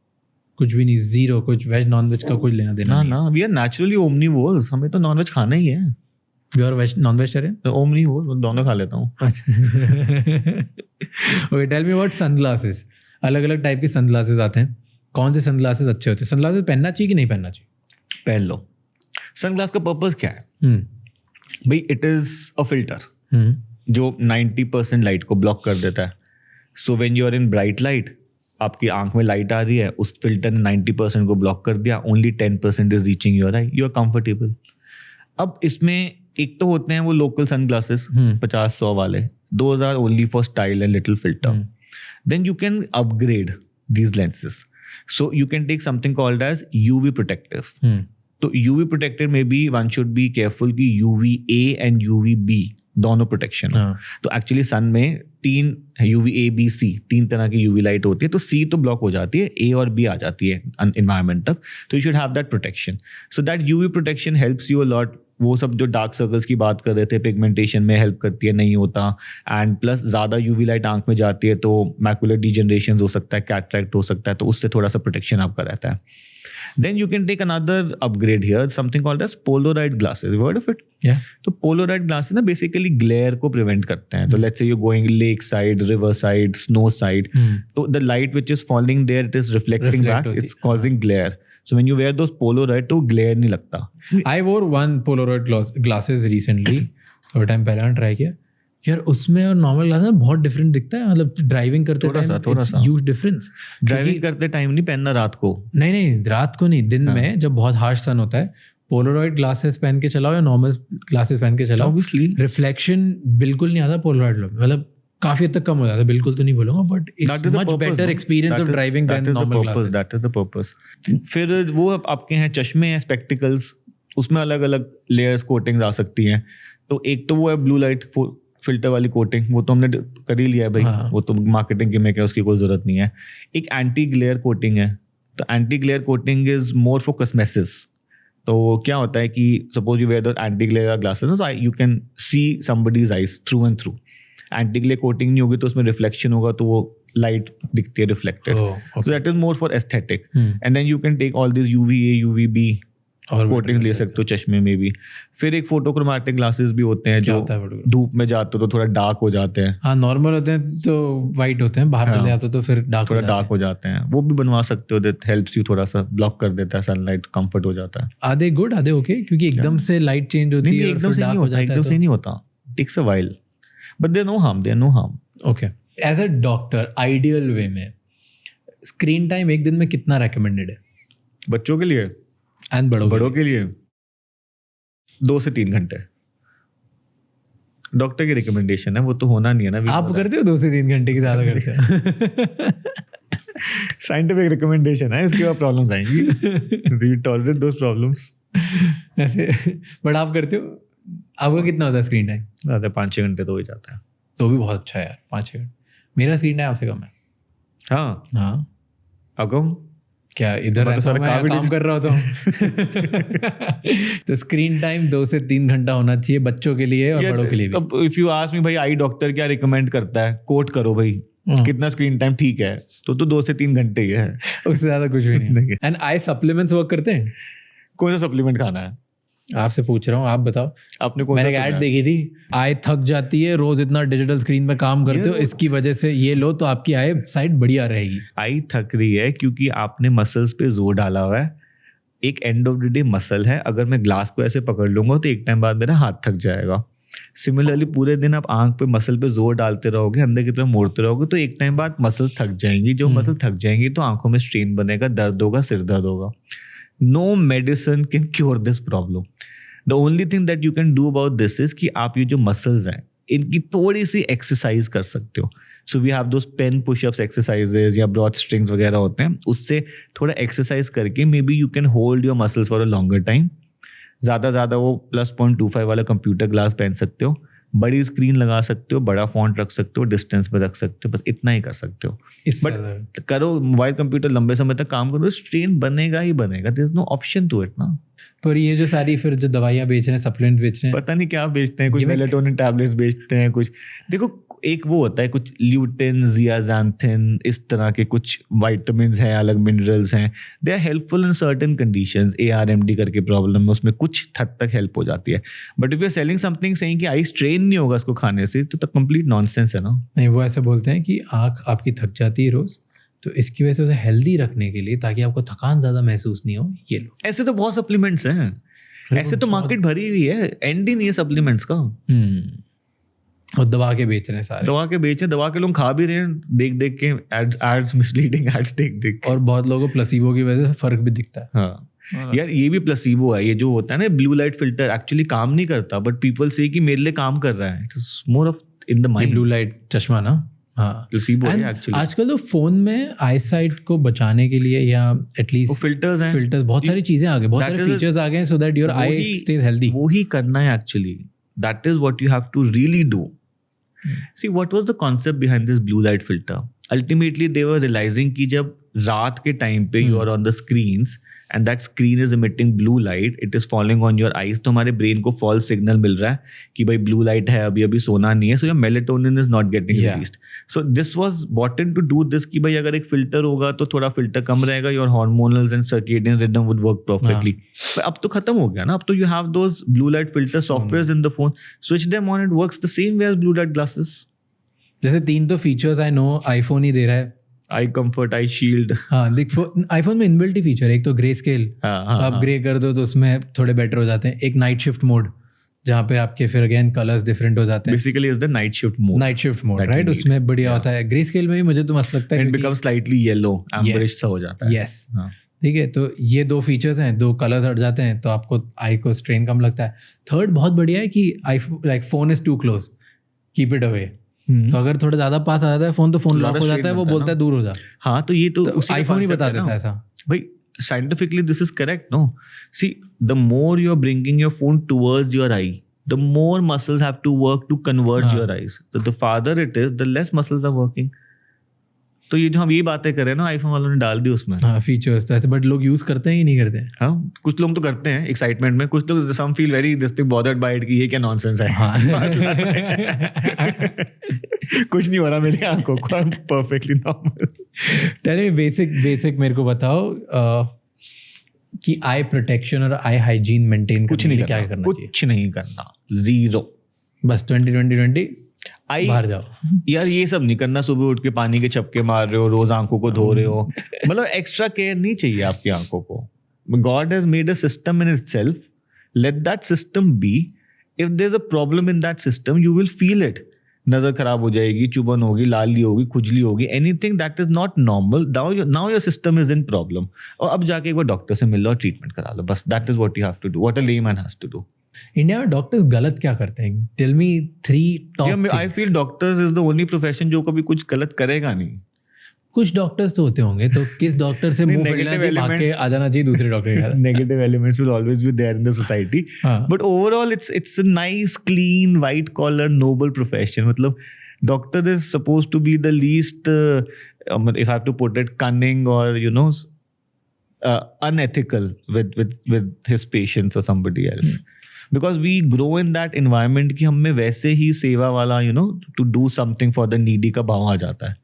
कुछ भी नहीं, जीरो, कुछ वेज नॉनवेज का कुछ लेना देना ना। वी आर नेचुरली ओमनिवोर्स, हमें तो नॉनवेज खाना ही है। You are veg non vegetarian? तो ओमनिवोर, दोनों खा लेता हूँ। Okay, tell me about sunglasses. अलग अलग टाइप के सनग्लासेस आते हैं, कौन से सनग्लासेस अच्छे होते हैं? सनग्लासेस पहनना चाहिए कि नहीं पहनना चाहिए? पहन लो। सनग्लास का पर्पस क्या है भाई? इट इज अ फिल्टर जो 90% लाइट को ब्लॉक कर देता है। So when you are in bright light, आपकी आंख में लाइट आ रही है, उस फिल्टर ने 90% को ब्लॉक कर दिया, only 10% is reaching your eye, you are comfortable. अब इसमें एक तो होते हैं वो लोकल सनग्लासेस 50-100 वाले, those are only for style and little filter. Then you can upgrade these lenses, so you can take something called as UV protective. तो यूवी प्रोटेक्टेड में भी वन शुड बी केयरफुल कि UVA एंड UVB दोनों प्रोटेक्शन। तो एक्चुअली सन में 3 UVA B C 3 तरह की UV लाइट होती है, तो C तो ब्लॉक हो जाती है, A और B आ जाती है एनवायरमेंट तक। तो you should have that protection. So that UV protection helps you a lot. वो सब जो डार्क सर्कल्स की बात कर रहे थे, पिगमेंटेशन में हेल्प करती है, नहीं होता। एंड प्लस ज़्यादा UV लाइट आंख में जाती है तो मैकुलर डिजनरेशन हो सकता है, कैटरैक्ट हो सकता है, तो उससे थोड़ा सा प्रोटेक्शन आपका रहता है। Then you can take another upgrade here, something called as polarized glasses. You heard of it? Yeah. तो polarized glasses ना basically glare को prevent करते हैं। तो let's say you're going lake side, river side, snow side, तो the light which is falling there, it is reflecting back, it's causing glare. So when you wear those Polaroid तो glare नहीं लगता. I wore one Polaroid glasses recently. थोड़ा टाइम पहले मैंने ट्राई किया यार, उसमें और नॉर्मल ग्लास में बहुत डिफरेंट दिखता है. मतलब ड्राइविंग करते थोड़ा सा ह्यूज डिफरेंस. ड्राइविंग करते टाइम नहीं पहनना, रात को. नहीं रात को नहीं, दिन में जब बहुत हार्श सन होता है, पोलरॉइड ग्लासेस पहन के चलाओ या नॉर्मल ग्लासेस पहन के चलाओ, Obviously. रिफ्लेक्शन बिल्कुल नहीं आता पोलरॉइड में. मतलब काफी हद तक कम हो जाता है, बिल्कुल तो नहीं बोलूंगा, but it's much better experience of driving than normal glasses. That is the purpose. फिर वो आपके हैं चश्मे हैं, स्पेक्टिकल्स, उसमें अलग अलग लेयर्स कोटिंग्स आ सकती हैं. तो एक तो वो है ब्लू लाइट फिल्टर वाली कोटिंग, वो तो हमने कर ही लिया है भाई. वो तो मार्केटिंग की में क्या, उसकी कोई जरूरत नहीं है. एक एंटी ग्लेयर कोटिंग है. तो anti glare coating is more for cosmetics. तो क्या होता है कि suppose you wear the anti glare glasses, तो you can see somebody's eyes through and through. Anti glare coating नहीं होगी तो उसमें रिफ्लेक्शन होगा, तो वो लाइट दिखती है reflected. So that is more for aesthetic. And then you can take all this UVA UVB और कोटिंग ले सकते हो चश्मे में भी. फिर एक फोटोक्रोमैटिक ग्लासेस भी होते हैं जो धूप में जाते हो तो थोड़ा डार्क हो जाते हैं. हाँ, नॉर्मल होते हैं तो वाइट होते हैं, बाहर चले जाते हो तो फिर थोड़ा डार्क हो जाते हैं. वो भी बनवा सकते हो, दैट हेल्प्स यू, थोड़ा सा ब्लॉक कर देता है सनलाइट, कंफर्ट हो जाता है. आधे गुड आधे ओके, क्योंकि एकदम से लाइट चेंज होती है और एकदम फिर से डार्क नहीं हो होता, जाता है. एकदम से नहीं होता. Takes a while but there no harm. Okay. As a doctor ideal way में स्क्रीन टाइम एक दिन में कितना रेकमेंडेड है बच्चों के लिए एंड बड़ों के लिए? 2 से 3 घंटे डॉक्टर की रिकमेंडेशन है, वो तो होना नहीं है ना. आप करते हो 2 से 3 घंटे की ज्यादा करते हो? साइंटिफिक रिकमेंडेशन है, इसके बाद प्रॉब्लम्स आएंगी. You tolerate those problems. ऐसे बट आप करते हो? आपका कितना होता है स्क्रीन टाइम? ज़्यादा 5-6 घंटे तो हो ही जाता है. तो भी बहुत अच्छा है यार, 5-6 घंटे. मेरा स्क्रीन टाइम आपसे कम है. हाँ. अगम क्या इधर रहता हूँ मैं, काम कर रहा होता हूँ. तो स्क्रीन टाइम 2 से 3 घंटा होना चाहिए बच्चों के लिए और बड़ों के लिए भी. इफ यू आस्क मी भाई, आई डॉक्टर क्या रिकमेंड करता है, कोट करो भाई कितना स्क्रीन टाइम ठीक है, तो 2 से 3 घंटे ही है, उससे ज्यादा कुछ भी नहीं. एंड आई सप्लीमेंट्स वर्क करते हैं? कौन सा सप्लीमेंट खाना है? आपसे पूछ रहा हूँ, आप बताओ. आपने कौन मैंने सा एक ऐड देखी थी, आई थक जाती है रोज इतना डिजिटल स्क्रीन पे काम करते हो, इसकी वजह से ये लो तो आपकी आई साइट बढ़िया रहेगी. आई थक रही है क्योंकि आपने मसल्स पे जोर डाला हुआ है. एक and of the day muscle है, अगर मैं ग्लास को ऐसे पकड़ लूंगा तो एक टाइम बाद मेरा हाथ थक जाएगा. सिमिलरली पूरे दिन आप आंख पे मसल पे जोर डालते रहोगे, अंदर की तरफ मोड़ते रहोगे, तो एक टाइम बाद मसल थक जाएंगी. जो मसल थक जाएंगी तो आंखों में स्ट्रेन बनेगा, दर्द होगा, सिर दर्द होगा. No medicine can cure this problem. The only thing that you can do about this is कि आप ये जो muscles हैं इनकी थोड़ी सी एक्सरसाइज कर सकते हो. So we have those pen push-ups exercises या broad strings वगैरह होते हैं, उससे थोड़ा एक्सरसाइज करके maybe you can hold your muscles for a longer time. ज़्यादा वो +0.25 वाला कंप्यूटर ग्लास पहन सकते हो, बड़ी स्क्रीन लगा सकते हो, बड़ा फॉन्ट रख सकते हो, डिस्टेंस पे रख सकते हो, बस इतना ही कर सकते हो. बट करो मोबाइल कंप्यूटर लंबे समय तक काम करो, स्ट्रेन बनेगा ही बनेगा. There is no option to it ना. पर ये जो सारी फिर जो दवाइयाँ बेच रहे हैं, सप्लीमेंट बेच रहे हैं, पता नहीं क्या बेचते हैं, कुछ मेलेटोनिन टैबलेट्स बेचते हैं, कुछ देखो एक वो होता है कुछ ल्यूटिन, जियाजांथिन, इस तरह के कुछ विटामिन्स हैं, अलग मिनरल्स हैं. They are helpful in certain conditions. ARMD करके प्रॉब्लम है, उसमें कुछ हद तक हेल्प हो जाती है. But if you are selling something saying कि आई स्ट्रेन नहीं होगा इसको खाने से, तो कंप्लीट नॉनसेंस है ना. नहीं, वो ऐसे बोलते हैं कि आँख आपकी थक जाती है रोज, तो इसकी वजह से उसे हेल्दी रखने के लिए, ताकि आपको थकान ज़्यादा महसूस नहीं हो, ये लो. ऐसे तो बहुत सप्लीमेंट्स हैं, ऐसे तो मार्केट भरी हुई है, एंड ही नहीं है सप्लीमेंट्स का. और दवा के बेच रहे हैं सारे, दवा के बेच रहे हैं, दवा के लोग खा भी रहे हैं देख के, एड्स मिसलीडिंग एड्स देख. और बहुत लोगों को प्लेसिबो की वजह से फर्क भी दिखता है. हाँ यार, ये भी प्लेसिबो है. ये जो होता है ना ब्लू लाइट फिल्टर, एक्चुअली काम नहीं करता, बट पीपल से कि मेरे लिए काम कर रहा है. It is more of in the mind. Blue light चश्मा ना, हाँ, प्लेसिबो है एक्चुअली. आजकल तो फोन में आई साइट को बचाने के लिए या एटलीस्ट फिल्टर्स हैं, फिल्टर्स, बहुत सारी चीजें आ गई, बहुत सारे फीचर्स आ गए, so that your eye stays healthy. वो ही करना है actually. That is what you have to really do. See, what was the concept behind this blue light filter? Ultimately, they were realizing कि जब रात के टाइम पे you are on the screens and that screen is emitting blue light, it is falling on your eyes, तो हमारे brain को false signal मिल रहा है कि भाई blue light है, अभी सोना नहीं है, so your melatonin is not getting released. So this was brought in to do this कि भाई अगर एक filter होगा तो थोड़ा filter कम रहेगा, your hormonals and circadian rhythm would work perfectly. पर अब तो खत्म हो गया ना, अब तो you have those blue light filter softwares in the phone, switch them on, it works the same way as blue light glasses. जैसे 3 तो फीचर्स आई नो आईफोन ही दे रहा है. आई कंफर्ट, आई शील्ड। हाँ देख आईफोन में इनबिल्ट ही फीचर है, एक तो ग्रे स्केल, तो आप ग्रे कर दो तो उसमें थोड़े बेटर हो जाते हैं। एक नाइट शिफ्ट मोड जहाँ पे आपके फिर अगेन कलर्स डिफरेंट हो जाते हैं। Basically is the night shift mode, night shift mode right, उसमें बढ़िया होता है। ग्रे स्केल में भी मुझे तो मस्त लगता है, इट बिकम्स स्लाइटली येलो, एम्बरिश सा हो जाता है। यस ठीक है, तो ये 2 फीचर्स हैं, 2 कलर्स हट जाते हैं तो आपको आई को स्ट्रेन कम लगता है। थर्ड बहुत बढ़िया है कि I like phone is too close, keep it away. तो अगर थोड़ा ज्यादा पास आ जाता है फोन तो फोन लॉक हो जाता है, वो बोलता है दूर हो जा। हाँ तो ये तो आईफोन ही बता देता है ऐसा भाई। Scientifically this is correct, no? See, the more you're bringing your phone towards your eye, the more muscles have to work to converge your eyes. So the farther it is, the less muscles are working. तो ये जो हम ये बातें कर रहे हैं ना, आईफोन वालों ने डाल दी उसमें। हाँ फीचर्स तो ऐसे, बट लोग यूज करते हैं कि नहीं करते हैं? हाँ कुछ लोग तो करते हैं एक्साइटमेंट में, कुछ लोग some feel very bothered by it कि ये क्या नॉनसेंस है। हाँ कुछ नहीं हो रहा मेरी आंखों को, I'm perfectly normal। चलिए बेसिक मेरे को बताओ कि आई प्रोटेक्शन और आई हाइजीन मेंटेन करने के लिए क्या करना चाहिए? कुछ नहीं करना, जीरो। बस 20 बाहर जाओ यार, ये सब नहीं करना। सुबह उठ के पानी के छपके मार रहे हो, रोज आंखों को धो रहे हो, मतलब एक्स्ट्रा केयर नहीं चाहिए आपकी आंखों को। God has made a system in itself. Let that system be. If there's a problem in that system, you will feel it. नजर खराब हो जाएगी, चुभन होगी, लाली होगी, खुजली होगी, anything that is not normal. Now your system is in problem. और अब जाके एक बार डॉक्टर से मिल लो और ट्रीटमेंट करा लो, बस। That is what you have to do. What a layman has to do. India में डॉक्टर्स गलत क्या करते हैं? Tell me 3 top things. I feel doctors is the only profession जो कभी कुछ गलत करेगा नहीं। कुछ डॉक्टर्स तो होते होंगे, तो किस डॉक्टर से मुंह फैलना चाहिए, भाग के आ जाना चाहिए दूसरे डॉक्टर के साथ? Negative elements will always be there in the society. But overall it's a nice, clean, white collar, noble profession. मतलब doctor is supposed to be the least, if I have to put it, cunning or unethical with his patients or somebody else. Because we grow in that environment कि हमें वैसे ही सेवा वाला to do something for the needy का भाव आ जाता है।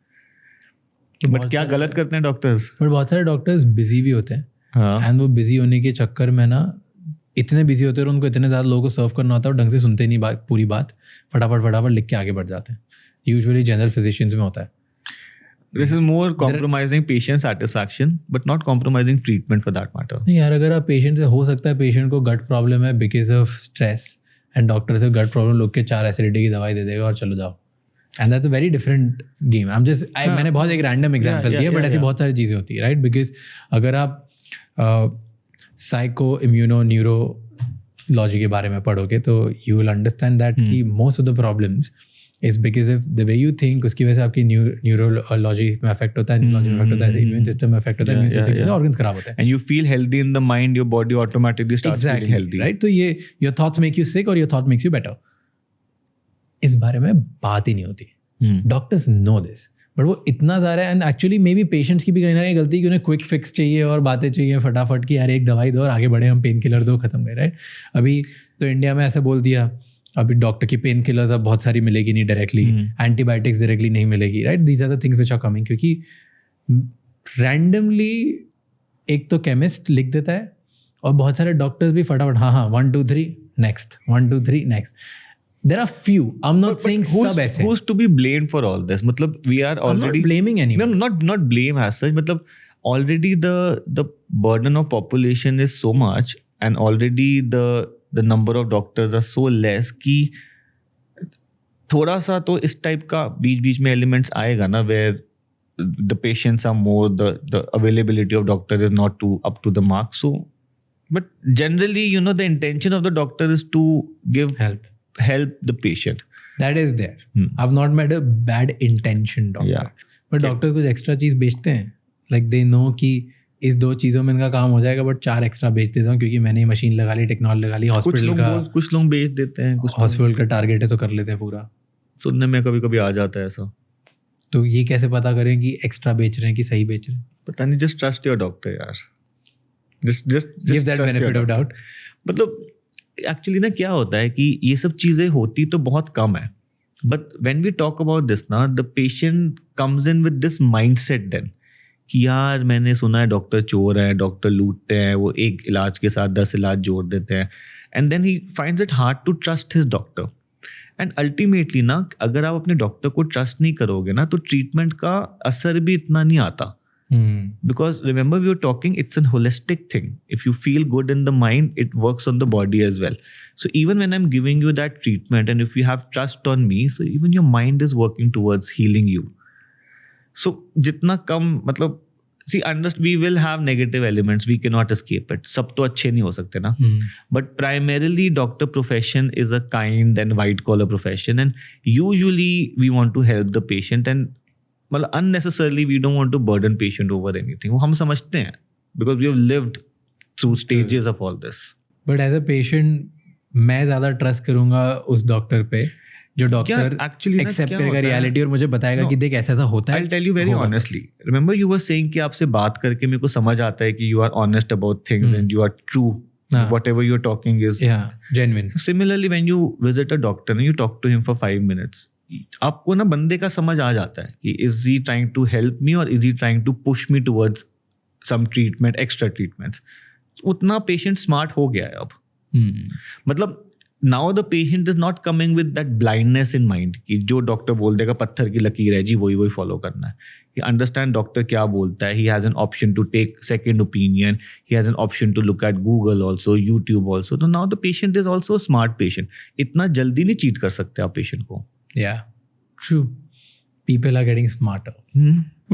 बट क्या गलत करते हैं डॉक्टर्स? बट बहुत सारे डॉक्टर्स बिजी भी होते हैं, हाँ। एंड वो बिजी होने के चक्कर में ना इतने बिजी होते हैं और उनको इतने ज़्यादा लोगों को सर्व करना होता है और ढंग से सुनते नहीं पूरी बात, फटाफट लिख के आगे बढ़ जाते हैं। यूजुअली जनरल फिजिशियंस में होता है। This is more compromising patient satisfaction, but not compromising treatment for that matter. नहीं यार, अगर आप पेशेंट से, हो सकता है पेशेंट को गट प्रॉब्लम है because of stress, and doctor से गट प्रॉब्लम लोग के 4 एसिडिटी की दवाई दे देगा और चलो जाओ, and that's a very different game. मैंने बहुत एक रैंडम एग्जाम्पल दिया, बट ऐसी बहुत सारी चीज़ें होती है राइट। बिकॉज अगर आप साइको इम्यूनो न्यूरोलॉजी के बारे में पढ़ोगे तो यू विल अंडरस्टैंड दैट कि most of the problems is because of the way you think, उसकी वजह से आपकी न्यूरोलॉजी में अफेक्ट होता है, न्यूरोलॉजी में अफेक्ट होता है, इम्यून सिस्टम में अफेक्ट होता है, इम्यून सिस्टम के ऑर्गन्स खराब होते हैं, and you feel healthy in the mind, your body automatically starts feeling healthy, right? तो ये your thoughts make you sick or your thought makes you better, इस बारे में बात ही नहीं होती। डॉक्टर्स नो दिस, बट वो इतना ज़्यादा है, and actually may be patients की भी कहीं ना कहीं गलती कि उन्हें क्विक फिक्स चाहिए और बातें चाहिए फटाफट की, यार एक दवाई दो और आगे बढ़े, हम पेन किलर दो, खत्म गए राइट। अभी तो इंडिया में ऐसा बोल दिया, अभी डॉक्टर की पेन किलर्स अब बहुत सारी मिलेगी नहीं डायरेक्टली, एंटीबायोटिक्स डायरेक्टली नहीं मिलेगी right. These are the things which are coming, क्योंकि रैंडमली एक तो केमिस्ट लिख देता है और बहुत सारे डॉक्टर्स भी फटाफट हाँ 1 2 3 next, 1 2 3 next. There are few. I'm not saying सब ऐसे। Who's to be blamed for all this? मतलब we are already. I'm not blaming anyone. No, not blame as such. मतलब already the burden of population is so much, and already the number of doctors are so less कि थोड़ा सा तो इस टाइप का बीच में elements आएगा ना, where the patients are more, the availability of doctor is not up to the mark. So, but generally, the intention of the doctor is to give help the patient. That is there. I've not met a bad intention doctor. Yeah. But doctor कुछ extra चीज़ बेचते हैं, like they know कि इस 2 चीज़ों में इनका काम हो जाएगा, बट 4 एक्स्ट्रा बेच देता हूँ क्योंकि मैंने मशीन लगा ली, टेक्नोलॉजी लगा ली, हॉस्पिटल का। कुछ लोग बेच देते हैं, कुछ हॉस्पिटल का टारगेट है तो कर लेते हैं पूरा। सुनने में कभी आ जाता है ऐसा। तो ये कैसे पता करें कि एक्स्ट्रा बेच रहे हैं कि सही बेच रहे हैं? पता नहीं, जस्ट ट्रस्ट योर डॉक्टर यार, just give that benefit of doubt. मतलब एक्चुअली ना क्या होता है कि ये सब चीजें होती तो बहुत कम है, but when we talk about this ना, the patient comes in with this mindset then कि यार मैंने सुना है डॉक्टर चोर है, डॉक्टर लूटते हैं, वो एक इलाज के साथ 10 इलाज जोड़ देते हैं, and then he finds it hard to trust his doctor. And ultimately ना अगर आप अपने डॉक्टर को ट्रस्ट नहीं करोगे ना तो ट्रीटमेंट का असर भी इतना नहीं आता. Because remember we were talking, it's a holistic thing. If you feel good in the mind, it works on the body as well. So even when I'm giving you that treatment and if you have trust on me, so even your mind is working towards healing you. So जितना कम मतलब see we will have negative elements, we cannot escape it. सब तो अच्छे नहीं हो सकते ना. But primarily doctor profession is a kind and white collar profession, and usually we want to help the patient, and मतलब unnecessarily we don't want to burden patient over anything. वो हम समझते हैं because we have lived through stages of all this. But as a patient मैं ज़्यादा ट्रस्ट करूँगा उस डॉक्टर पे जो डॉक्टर एक्सेप्ट करेगा रियलिटी और मुझे बताएगा कि देख ऐसा होता है. I'll tell you very honestly. Remember you were saying कि आपसे बात करके मेरे को समझ आता है कि you are honest about things and you are true. Whatever you're talking is genuine. So similarly when you visit a doctor and you talk to him for 5 minutes, आपको ना बंदे का समझ आ जाता है कि is he trying to help me और is he trying to push me towards some treatment, extra treatments. उतना पेशेंट स्मार्ट हो गया है अब. मतलब now the patient is not coming with that blindness in mind कि जो डॉक्टर बोल देगा पत्थर की लकीर है जी वही फॉलो करना है. ही अंडरस्टैंड डॉक्टर क्या बोलता है. He has an option to take second opinion. He has an option to look at Google also, YouTube also. तो now the patient is also smart patient. इतना जल्दी नहीं चीट कर सकते आप पेशेंट को. Yeah, true. People are getting smarter.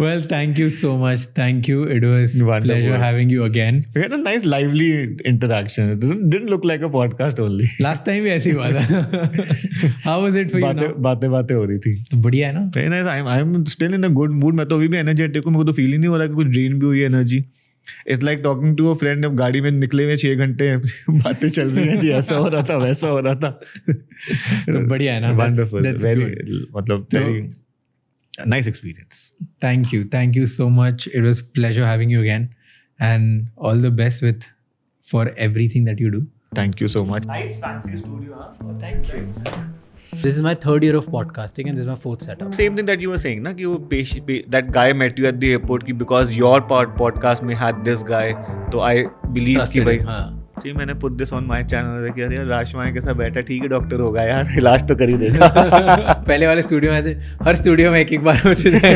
Well, thank you so much. Thank you. It was Wonderful. Pleasure having you again. We had a nice lively interaction. It didn't look like a podcast only. Last time भी ऐसे ही हुआ था. How was it for you now? बातें हो रही थी. तो बढ़िया है ना? Very nice. I'm still in a good mood. मैं तो अभी भी energetic हूँ. मेरे को तो feel ही नहीं हो रहा कि कुछ drain भी हुई है energy. It's like talking to a friend. अब गाड़ी में निकले हुए 6 घंटे बातें चल रही हैं जी ऐसा हो रहा था वैसा हो रहा था. तो बढ़िया है ना? Wonderful. That's very good. मतलब very nice experience. Thank you so much. It was pleasure having you again, and all the best for everything that you do. Thank you so much. Nice fancy studio, huh? Oh, thank you. This is my 3rd year of podcasting and this is my 4th setup. Same thing that you were saying, na, कि वो that guy met you at the airport कि because your podcast में had this guy, तो I believe कि भाई जी मैंने put this on my channel कि अरे राजमाया के साथ बैठा ठीक है डॉक्टर होगा यार इलाज तो कर ही देगा. पहले वाले स्टूडियो में थे हर स्टूडियो में एक बार होते थे.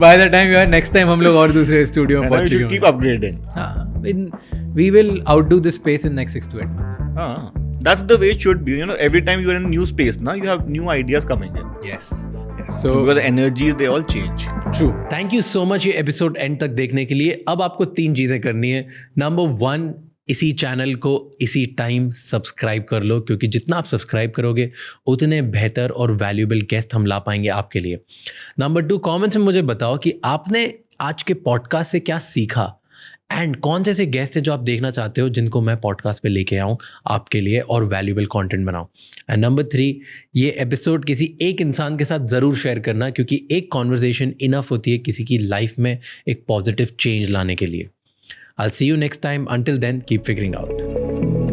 By the time next time हम लोग और दूसरे स्टूडियो में पहुंच चुके हैं. Keep upgrading. We will outdo this space in next 6 to 8 months. That's the way it should be. You know, every time you're in a new space, now you have new ideas coming in. Yes. So because the energies they all change. True. Thank you so much ये एपिसोड एंड तक देखने के लिए. अब आपको 3 चीज़ें करनी है. नंबर 1, इसी चैनल को इसी टाइम सब्सक्राइब कर लो क्योंकि जितना आप सब्सक्राइब करोगे उतने बेहतर और वैल्यूएबल गेस्ट हम ला पाएंगे आपके लिए. नंबर 2, कमेंट्स में मुझे बताओ कि आपने आज के पॉडकास्ट से क्या सीखा एंड कौन से ऐसे गेस्ट हैं जो आप देखना चाहते हो जिनको मैं पॉडकास्ट पे लेके आऊँ आपके लिए और वैल्यूएबल कंटेंट बनाऊँ. एंड नंबर 3, ये एपिसोड किसी एक इंसान के साथ ज़रूर शेयर करना क्योंकि एक कॉन्वर्सेशन इनफ होती है किसी की लाइफ में एक पॉजिटिव चेंज लाने के लिए. I'll see you next time. Until then, keep figuring out.